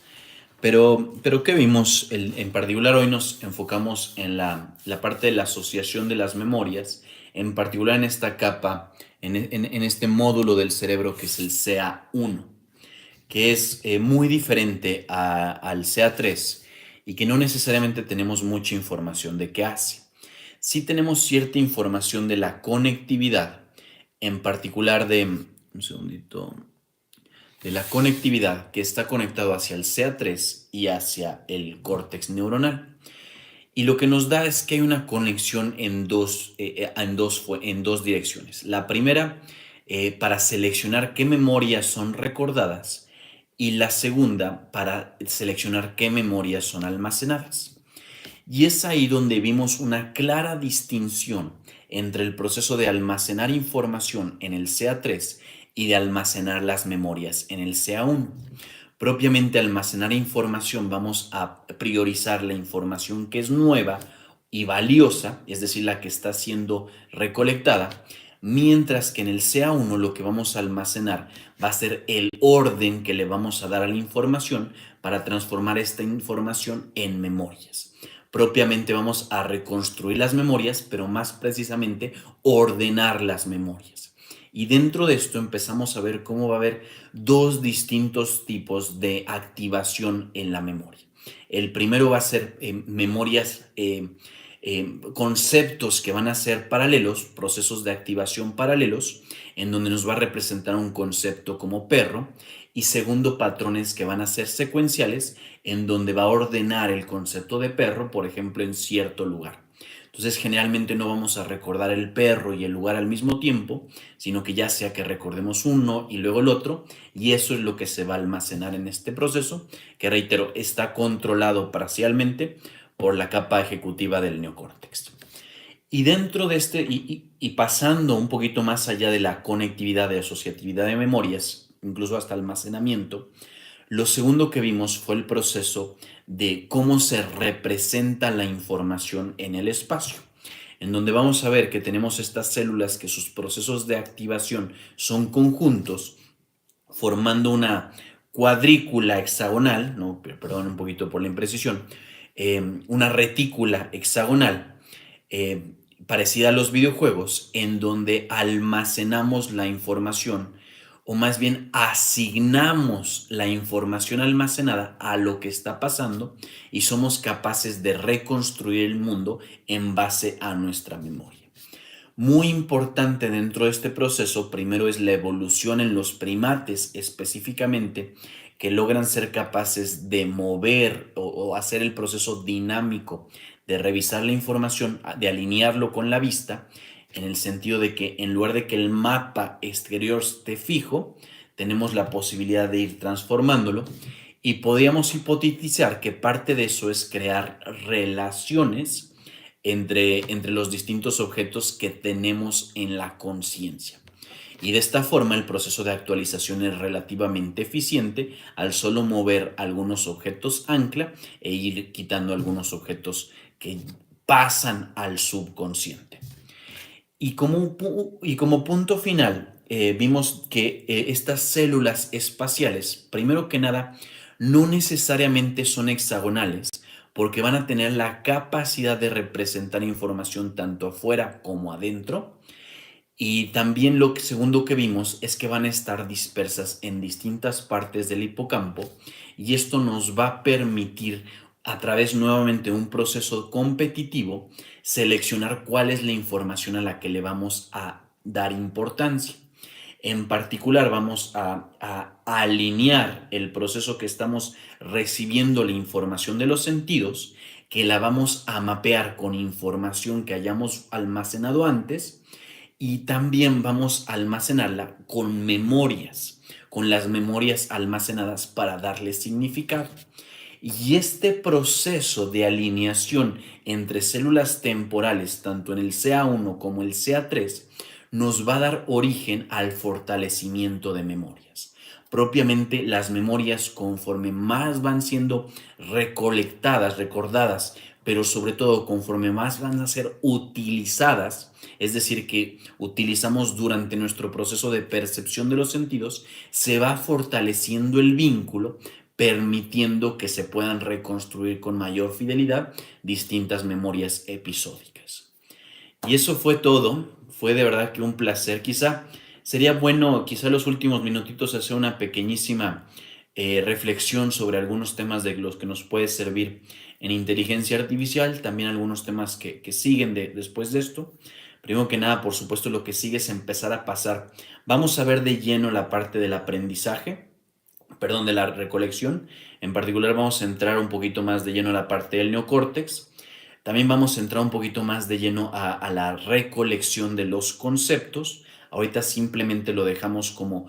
pero ¿qué vimos? En particular hoy nos enfocamos en la parte de la asociación de las memorias, en particular en esta capa, en este módulo del cerebro que es el CA1, que es muy diferente al CA3 y que no necesariamente tenemos mucha información de qué hace. Sí tenemos cierta información de la conectividad, en particular de la conectividad que está conectado hacia el CA3 y hacia el córtex neuronal. Y lo que nos da es que hay una conexión en dos direcciones. La primera, para seleccionar qué memorias son recordadas, y la segunda, para seleccionar qué memorias son almacenadas. Y es ahí donde vimos una clara distinción entre el proceso de almacenar información en el CA3 y de almacenar las memorias en el CA1. Propiamente almacenar información, vamos a priorizar la información que es nueva y valiosa, es decir, la que está siendo recolectada, mientras que en el CA1 lo que vamos a almacenar va a ser el orden que le vamos a dar a la información para transformar esta información en memorias. Propiamente vamos a reconstruir las memorias, pero más precisamente ordenar las memorias. Y dentro de esto empezamos a ver cómo va a haber dos distintos tipos de activación en la memoria. El primero va a ser memorias, conceptos que van a ser paralelos, procesos de activación paralelos, en donde nos va a representar un concepto como perro. Y segundo, patrones que van a ser secuenciales, en donde va a ordenar el concepto de perro, por ejemplo, en cierto lugar. Entonces, generalmente no vamos a recordar el perro y el lugar al mismo tiempo, sino que ya sea que recordemos uno y luego el otro, y eso es lo que se va a almacenar en este proceso, que reitero, está controlado parcialmente por la capa ejecutiva del neocórtex. Y dentro de y pasando un poquito más allá de la conectividad de asociatividad de memorias, incluso hasta almacenamiento, lo segundo que vimos fue el proceso de cómo se representa la información en el espacio, en donde vamos a ver que tenemos estas células que sus procesos de activación son conjuntos, formando una cuadrícula hexagonal, no, perdón un poquito por la imprecisión, una retícula hexagonal eh, parecida a los videojuegos, en donde almacenamos la información, o más bien asignamos la información almacenada a lo que está pasando y somos capaces de reconstruir el mundo en base a nuestra memoria. Muy importante dentro de este proceso, primero es la evolución en los primates específicamente, que logran ser capaces de mover o hacer el proceso dinámico de revisar la información, de alinearlo con la vista, en el sentido de que en lugar de que el mapa exterior esté fijo, tenemos la posibilidad de ir transformándolo y podríamos hipotetizar que parte de eso es crear relaciones entre los distintos objetos que tenemos en la conciencia. Y de esta forma el proceso de actualización es relativamente eficiente al solo mover algunos objetos ancla e ir quitando algunos objetos que pasan al subconsciente. Y como punto final, vimos que estas células espaciales, primero que nada, no necesariamente son hexagonales, porque van a tener la capacidad de representar información tanto afuera como adentro. Y también segundo que vimos es que van a estar dispersas en distintas partes del hipocampo, y esto nos va a permitir, a través nuevamente de un proceso competitivo, seleccionar cuál es la información a la que le vamos a dar importancia. En particular, vamos a alinear el proceso que estamos recibiendo la información de los sentidos, que la vamos a mapear con información que hayamos almacenado antes, y también vamos a almacenarla con memorias, con las memorias almacenadas para darle significado. Y este proceso de alineación entre células temporales, tanto en el CA1 como el CA3, nos va a dar origen al fortalecimiento de memorias. Propiamente las memorias, conforme más van siendo recolectadas, recordadas, pero sobre todo conforme más van a ser utilizadas, es decir, que utilizamos durante nuestro proceso de percepción de los sentidos, se va fortaleciendo el vínculo, permitiendo que se puedan reconstruir con mayor fidelidad distintas memorias episódicas. Y eso fue todo. Fue de verdad que un placer. Quizá sería bueno, quizá los últimos minutitos, hacer una pequeñísima reflexión sobre algunos temas de los que nos puede servir en inteligencia artificial, también algunos temas que siguen después de esto. Primero que nada, por supuesto, lo que sigue es empezar a pasar. Vamos a ver de lleno la parte del aprendizaje, perdón, de la recolección. En particular vamos a entrar un poquito más de lleno a la parte del neocórtex. También vamos a entrar un poquito más de lleno a la recolección de los conceptos. Ahorita simplemente lo dejamos como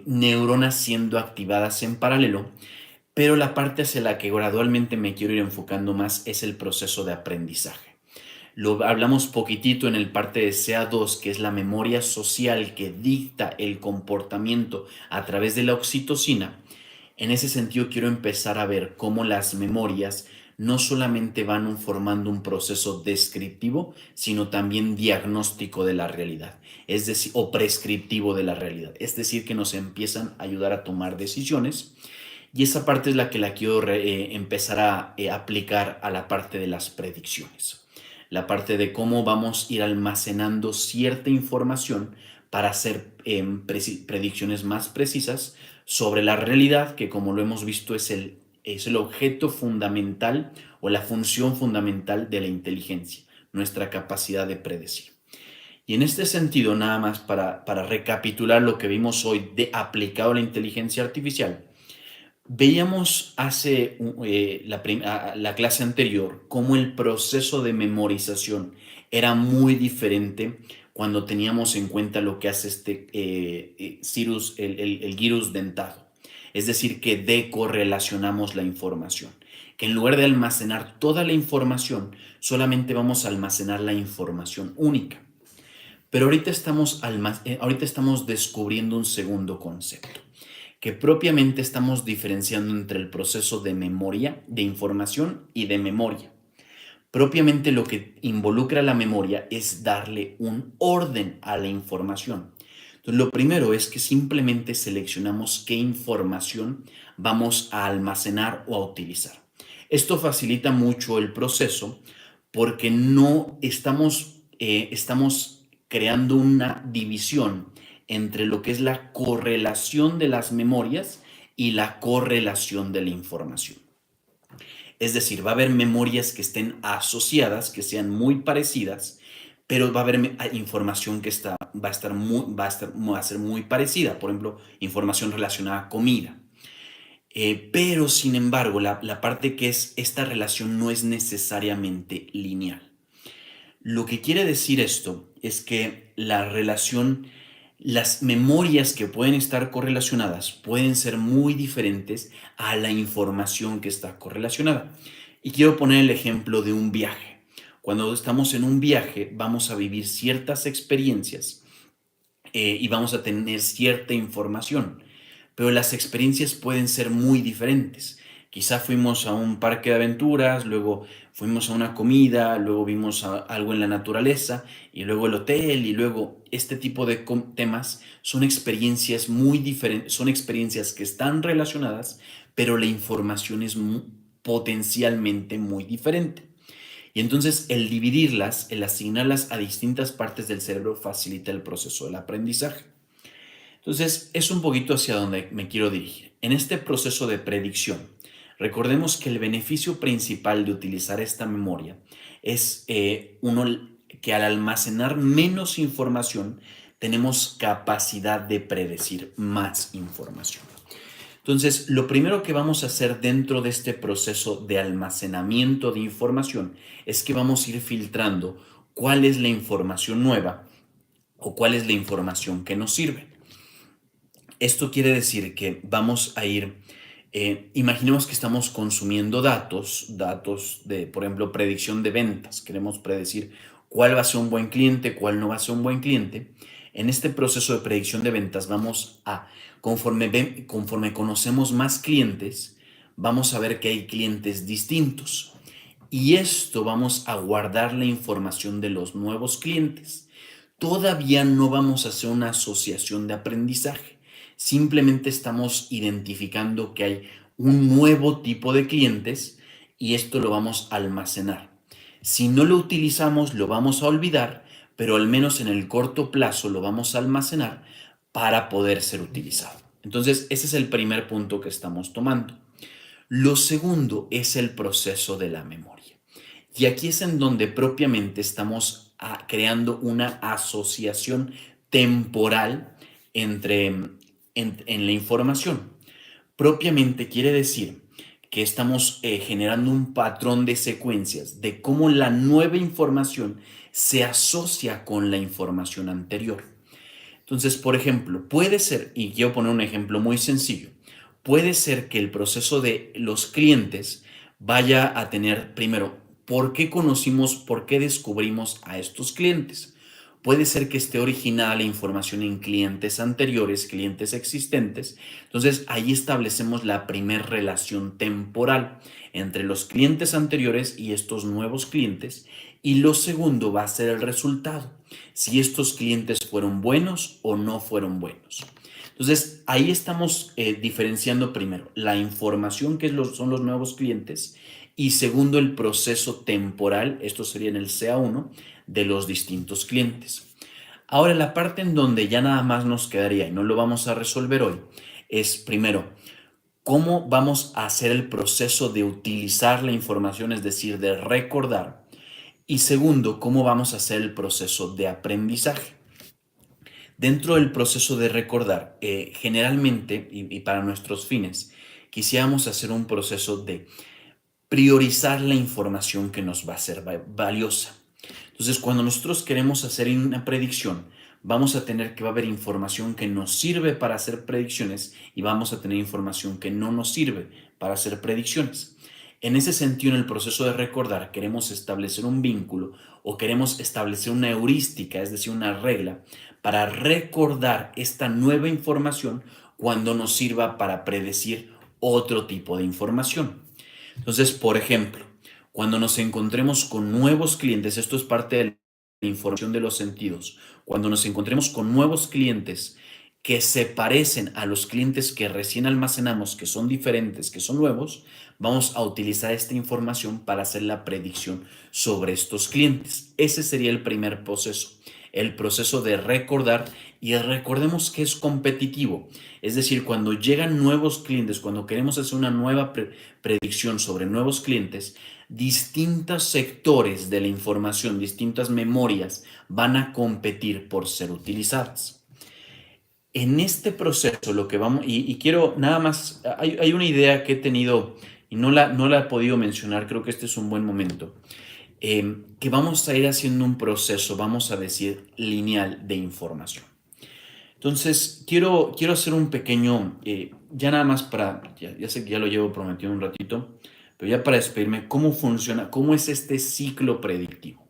neuronas siendo activadas en paralelo, pero la parte hacia la que gradualmente me quiero ir enfocando más es el proceso de aprendizaje. Lo hablamos poquitito en el parte de CA2, que es la memoria social que dicta el comportamiento a través de la oxitocina. En ese sentido, quiero empezar a ver cómo las memorias no solamente van formando un proceso descriptivo, sino también diagnóstico de la realidad, es decir, o prescriptivo de la realidad. Es decir, que nos empiezan a ayudar a tomar decisiones. Y esa parte es la que quiero empezar a aplicar a la parte de las predicciones. La parte de cómo vamos a ir almacenando cierta información para hacer predicciones más precisas sobre la realidad, que como lo hemos visto es el objeto fundamental o la función fundamental de la inteligencia, nuestra capacidad de predecir. Y en este sentido, nada más para recapitular lo que vimos hoy de aplicado a la inteligencia artificial, Veíamos hace la clase anterior cómo el proceso de memorización era muy diferente cuando teníamos en cuenta lo que hace el gyrus dentado. Es decir, que decorrelacionamos la información. Que en lugar de almacenar toda la información, solamente vamos a almacenar la información única. Pero ahorita estamos descubriendo un segundo concepto, que propiamente estamos diferenciando entre el proceso de memoria, de información y de memoria. Propiamente lo que involucra la memoria es darle un orden a la información. Entonces, lo primero es que simplemente seleccionamos qué información vamos a almacenar o a utilizar. Esto facilita mucho el proceso porque no estamos creando una división entre lo que es la correlación de las memorias y la correlación de la información. Es decir, va a haber memorias que estén asociadas, que sean muy parecidas, pero va a haber información que va a ser muy parecida. Por ejemplo, información relacionada a comida. Pero, sin embargo, la parte que es esta relación no es necesariamente lineal. Lo que quiere decir esto es que las memorias que pueden estar correlacionadas pueden ser muy diferentes a la información que está correlacionada. Y quiero poner el ejemplo de un viaje. Cuando estamos en un viaje vamos a vivir ciertas experiencias y vamos a tener cierta información, pero las experiencias pueden ser muy diferentes. Quizá fuimos a un parque de aventuras, luego fuimos a una comida, luego vimos algo en la naturaleza y luego el hotel y luego este tipo de temas son experiencias muy diferentes, son experiencias que están relacionadas, pero la información es potencialmente muy diferente. Y entonces el dividirlas, el asignarlas a distintas partes del cerebro facilita el proceso del aprendizaje. Entonces es un poquito hacia donde me quiero dirigir. En este proceso de predicción, recordemos que el beneficio principal de utilizar esta memoria es que al almacenar menos información tenemos capacidad de predecir más información. Entonces, lo primero que vamos a hacer dentro de este proceso de almacenamiento de información es que vamos a ir filtrando cuál es la información nueva o cuál es la información que nos sirve. Esto quiere decir que vamos a ir, imaginemos que estamos consumiendo datos de, por ejemplo, predicción de ventas. Queremos predecir cuál va a ser un buen cliente, cuál no va a ser un buen cliente. En este proceso de predicción de ventas conforme conocemos más clientes, vamos a ver que hay clientes distintos. Y esto vamos a guardar la información de los nuevos clientes. Todavía no vamos a hacer una asociación de aprendizaje. Simplemente estamos identificando que hay un nuevo tipo de clientes y esto lo vamos a almacenar. Si no lo utilizamos, lo vamos a olvidar, pero al menos en el corto plazo lo vamos a almacenar para poder ser utilizado. Entonces, ese es el primer punto que estamos tomando. Lo segundo es el proceso de la memoria. Y aquí es en donde propiamente estamos creando una asociación temporal en la información. Propiamente quiere decir que estamos generando un patrón de secuencias de cómo la nueva información se asocia con la información anterior. Entonces, por ejemplo, puede ser, y quiero poner un ejemplo muy sencillo, puede ser que el proceso de los clientes vaya a tener, primero, ¿por qué descubrimos a estos clientes? Puede ser que esté originada la información en clientes anteriores, clientes existentes. Entonces, ahí establecemos la primera relación temporal entre los clientes anteriores y estos nuevos clientes. Y lo segundo va a ser el resultado, si estos clientes fueron buenos o no fueron buenos. Entonces, ahí estamos diferenciando primero la información que son los nuevos clientes y segundo el proceso temporal, esto sería en el CA1, de los distintos clientes. Ahora, la parte en donde ya nada más nos quedaría y no lo vamos a resolver hoy es primero, ¿cómo vamos a hacer el proceso de utilizar la información, es decir, de recordar? Y segundo, ¿cómo vamos a hacer el proceso de aprendizaje? Dentro del proceso de recordar, generalmente, y para nuestros fines, quisiéramos hacer un proceso de priorizar la información que nos va a ser valiosa. Entonces, cuando nosotros queremos hacer una predicción, vamos a tener que va a haber información que nos sirve para hacer predicciones y vamos a tener información que no nos sirve para hacer predicciones. En ese sentido, en el proceso de recordar, queremos establecer un vínculo o queremos establecer una heurística, es decir, una regla, para recordar esta nueva información cuando nos sirva para predecir otro tipo de información. Entonces, por ejemplo, cuando nos encontremos con nuevos clientes, esto es parte de la información de los sentidos, cuando nos encontremos con nuevos clientes que se parecen a los clientes que recién almacenamos, que son diferentes, que son nuevos, vamos a utilizar esta información para hacer la predicción sobre estos clientes. Ese sería el primer proceso, el proceso de recordar, y recordemos que es competitivo. Es decir, cuando llegan nuevos clientes, cuando queremos hacer una nueva predicción sobre nuevos clientes, distintos sectores de la información, distintas memorias van a competir por ser utilizadas. En este proceso lo que vamos, y quiero nada más, hay una idea que he tenido y no la he podido mencionar, creo que este es un buen momento, que vamos a ir haciendo un proceso, vamos a decir, lineal de información. Entonces, quiero hacer un pequeño, ya nada más para, ya sé que ya lo llevo prometido un ratito, pero ya para despedirme, ¿cómo funciona? ¿Cómo es este ciclo predictivo?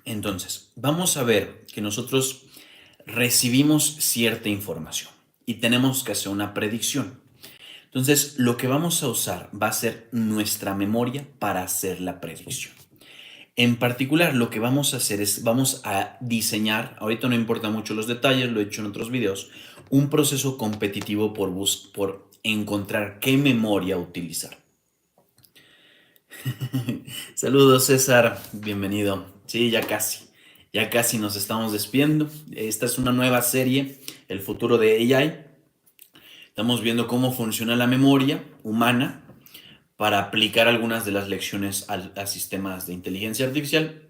Entonces, vamos a ver que nosotros recibimos cierta información y tenemos que hacer una predicción. Entonces, lo que vamos a usar va a ser nuestra memoria para hacer la predicción. En particular, lo que vamos a hacer es, vamos a diseñar, ahorita no importa mucho los detalles, lo he hecho en otros videos, un proceso competitivo por encontrar qué memoria utilizar. Saludos, César, bienvenido. Sí, ya casi nos estamos despidiendo. Esta es una nueva serie, El futuro de AI. Estamos viendo cómo funciona la memoria humana para aplicar algunas de las lecciones a sistemas de inteligencia artificial.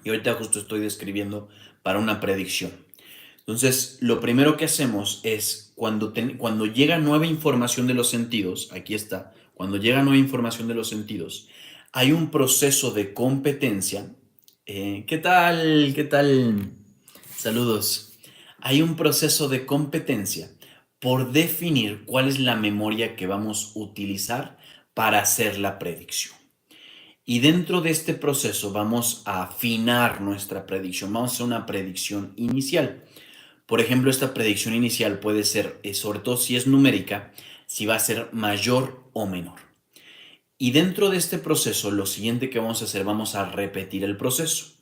Y ahorita justo estoy describiendo para una predicción. Entonces, lo primero que hacemos es cuando llega nueva información de los sentidos, aquí está, cuando llega nueva información de los sentidos, hay un proceso de competencia. ¿Qué tal? ¿Qué tal? Saludos. Hay un proceso de competencia por definir cuál es la memoria que vamos a utilizar para hacer la predicción. Y dentro de este proceso vamos a afinar nuestra predicción. Vamos a hacer una predicción inicial. Por ejemplo, esta predicción inicial puede ser, sobre todo si es numérica, si va a ser mayor o menor. Y dentro de este proceso, lo siguiente que vamos a hacer, vamos a repetir el proceso.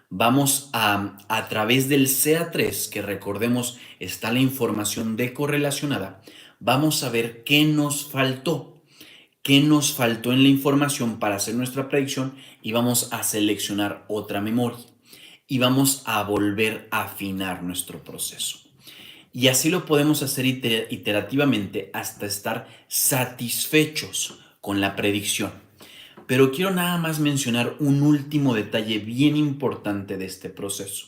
Vamos a través del CA3, que recordemos está la información de correlacionada, vamos a ver qué nos faltó en la información para hacer nuestra predicción y vamos a seleccionar otra memoria y vamos a volver a afinar nuestro proceso. Y así lo podemos hacer iterativamente hasta estar satisfechos con la predicción. Pero quiero nada más mencionar un último detalle bien importante de este proceso,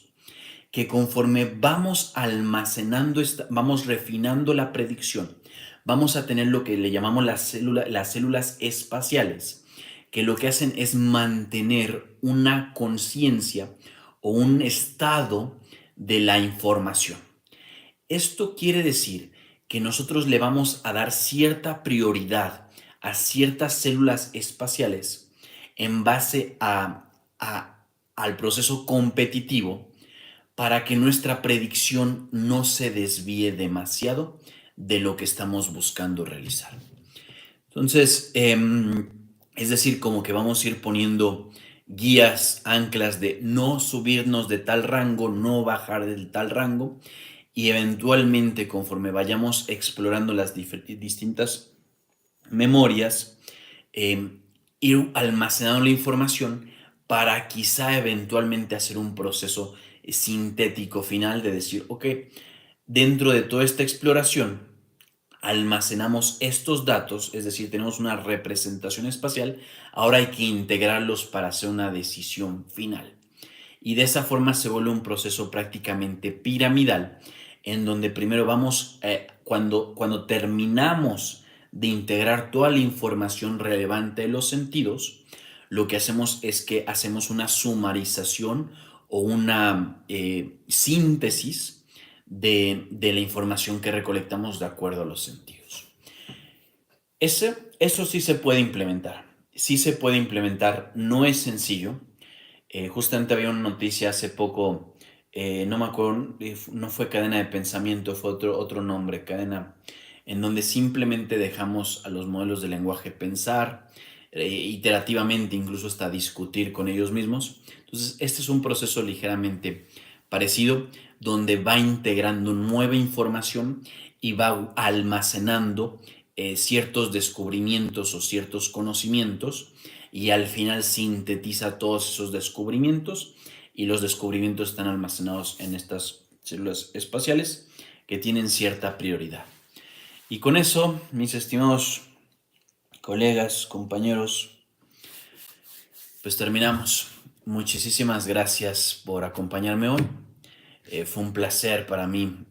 que conforme vamos almacenando, vamos refinando la predicción, vamos a tener lo que le llamamos las células espaciales, que lo que hacen es mantener una conciencia o un estado de la información. Esto quiere decir que nosotros le vamos a dar cierta prioridad a ciertas células espaciales en base al proceso competitivo para que nuestra predicción no se desvíe demasiado de lo que estamos buscando realizar. Entonces, es decir, como que vamos a ir poniendo guías, anclas de no subirnos de tal rango, no bajar del tal rango, y eventualmente conforme vayamos explorando las distintas memorias, ir almacenando la información para quizá eventualmente hacer un proceso sintético final de decir, ok, dentro de toda esta exploración almacenamos estos datos, es decir, tenemos una representación espacial, ahora hay que integrarlos para hacer una decisión final. Y de esa forma se vuelve un proceso prácticamente piramidal en donde primero vamos, cuando terminamos de integrar toda la información relevante de los sentidos, lo que hacemos es que hacemos una sumarización o una síntesis de la información que recolectamos de acuerdo a los sentidos. Eso sí se puede implementar. Sí se puede implementar, no es sencillo. Justamente había una noticia hace poco, no me acuerdo, no fue cadena de pensamiento, fue otro nombre, cadena, en donde simplemente dejamos a los modelos de lenguaje pensar, iterativamente, incluso hasta discutir con ellos mismos. Entonces, este es un proceso ligeramente parecido, donde va integrando nueva información y va almacenando ciertos descubrimientos o ciertos conocimientos, y al final sintetiza todos esos descubrimientos, y los descubrimientos están almacenados en estas células espaciales que tienen cierta prioridad. Y con eso, mis estimados colegas, compañeros, pues terminamos. Muchísimas gracias por acompañarme hoy. Fue un placer para mí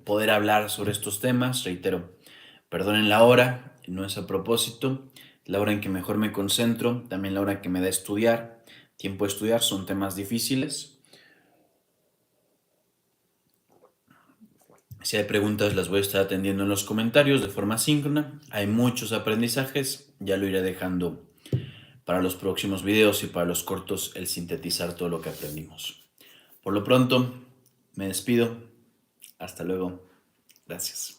poder hablar sobre estos temas. Reitero, perdonen la hora, no es a propósito, la hora en que mejor me concentro, también la hora que me da estudiar, tiempo de estudiar, son temas difíciles. Si hay preguntas, las voy a estar atendiendo en los comentarios de forma síncrona. Hay muchos aprendizajes, ya lo iré dejando para los próximos videos y para los cortos, el sintetizar todo lo que aprendimos. Por lo pronto, me despido. Hasta luego. Gracias.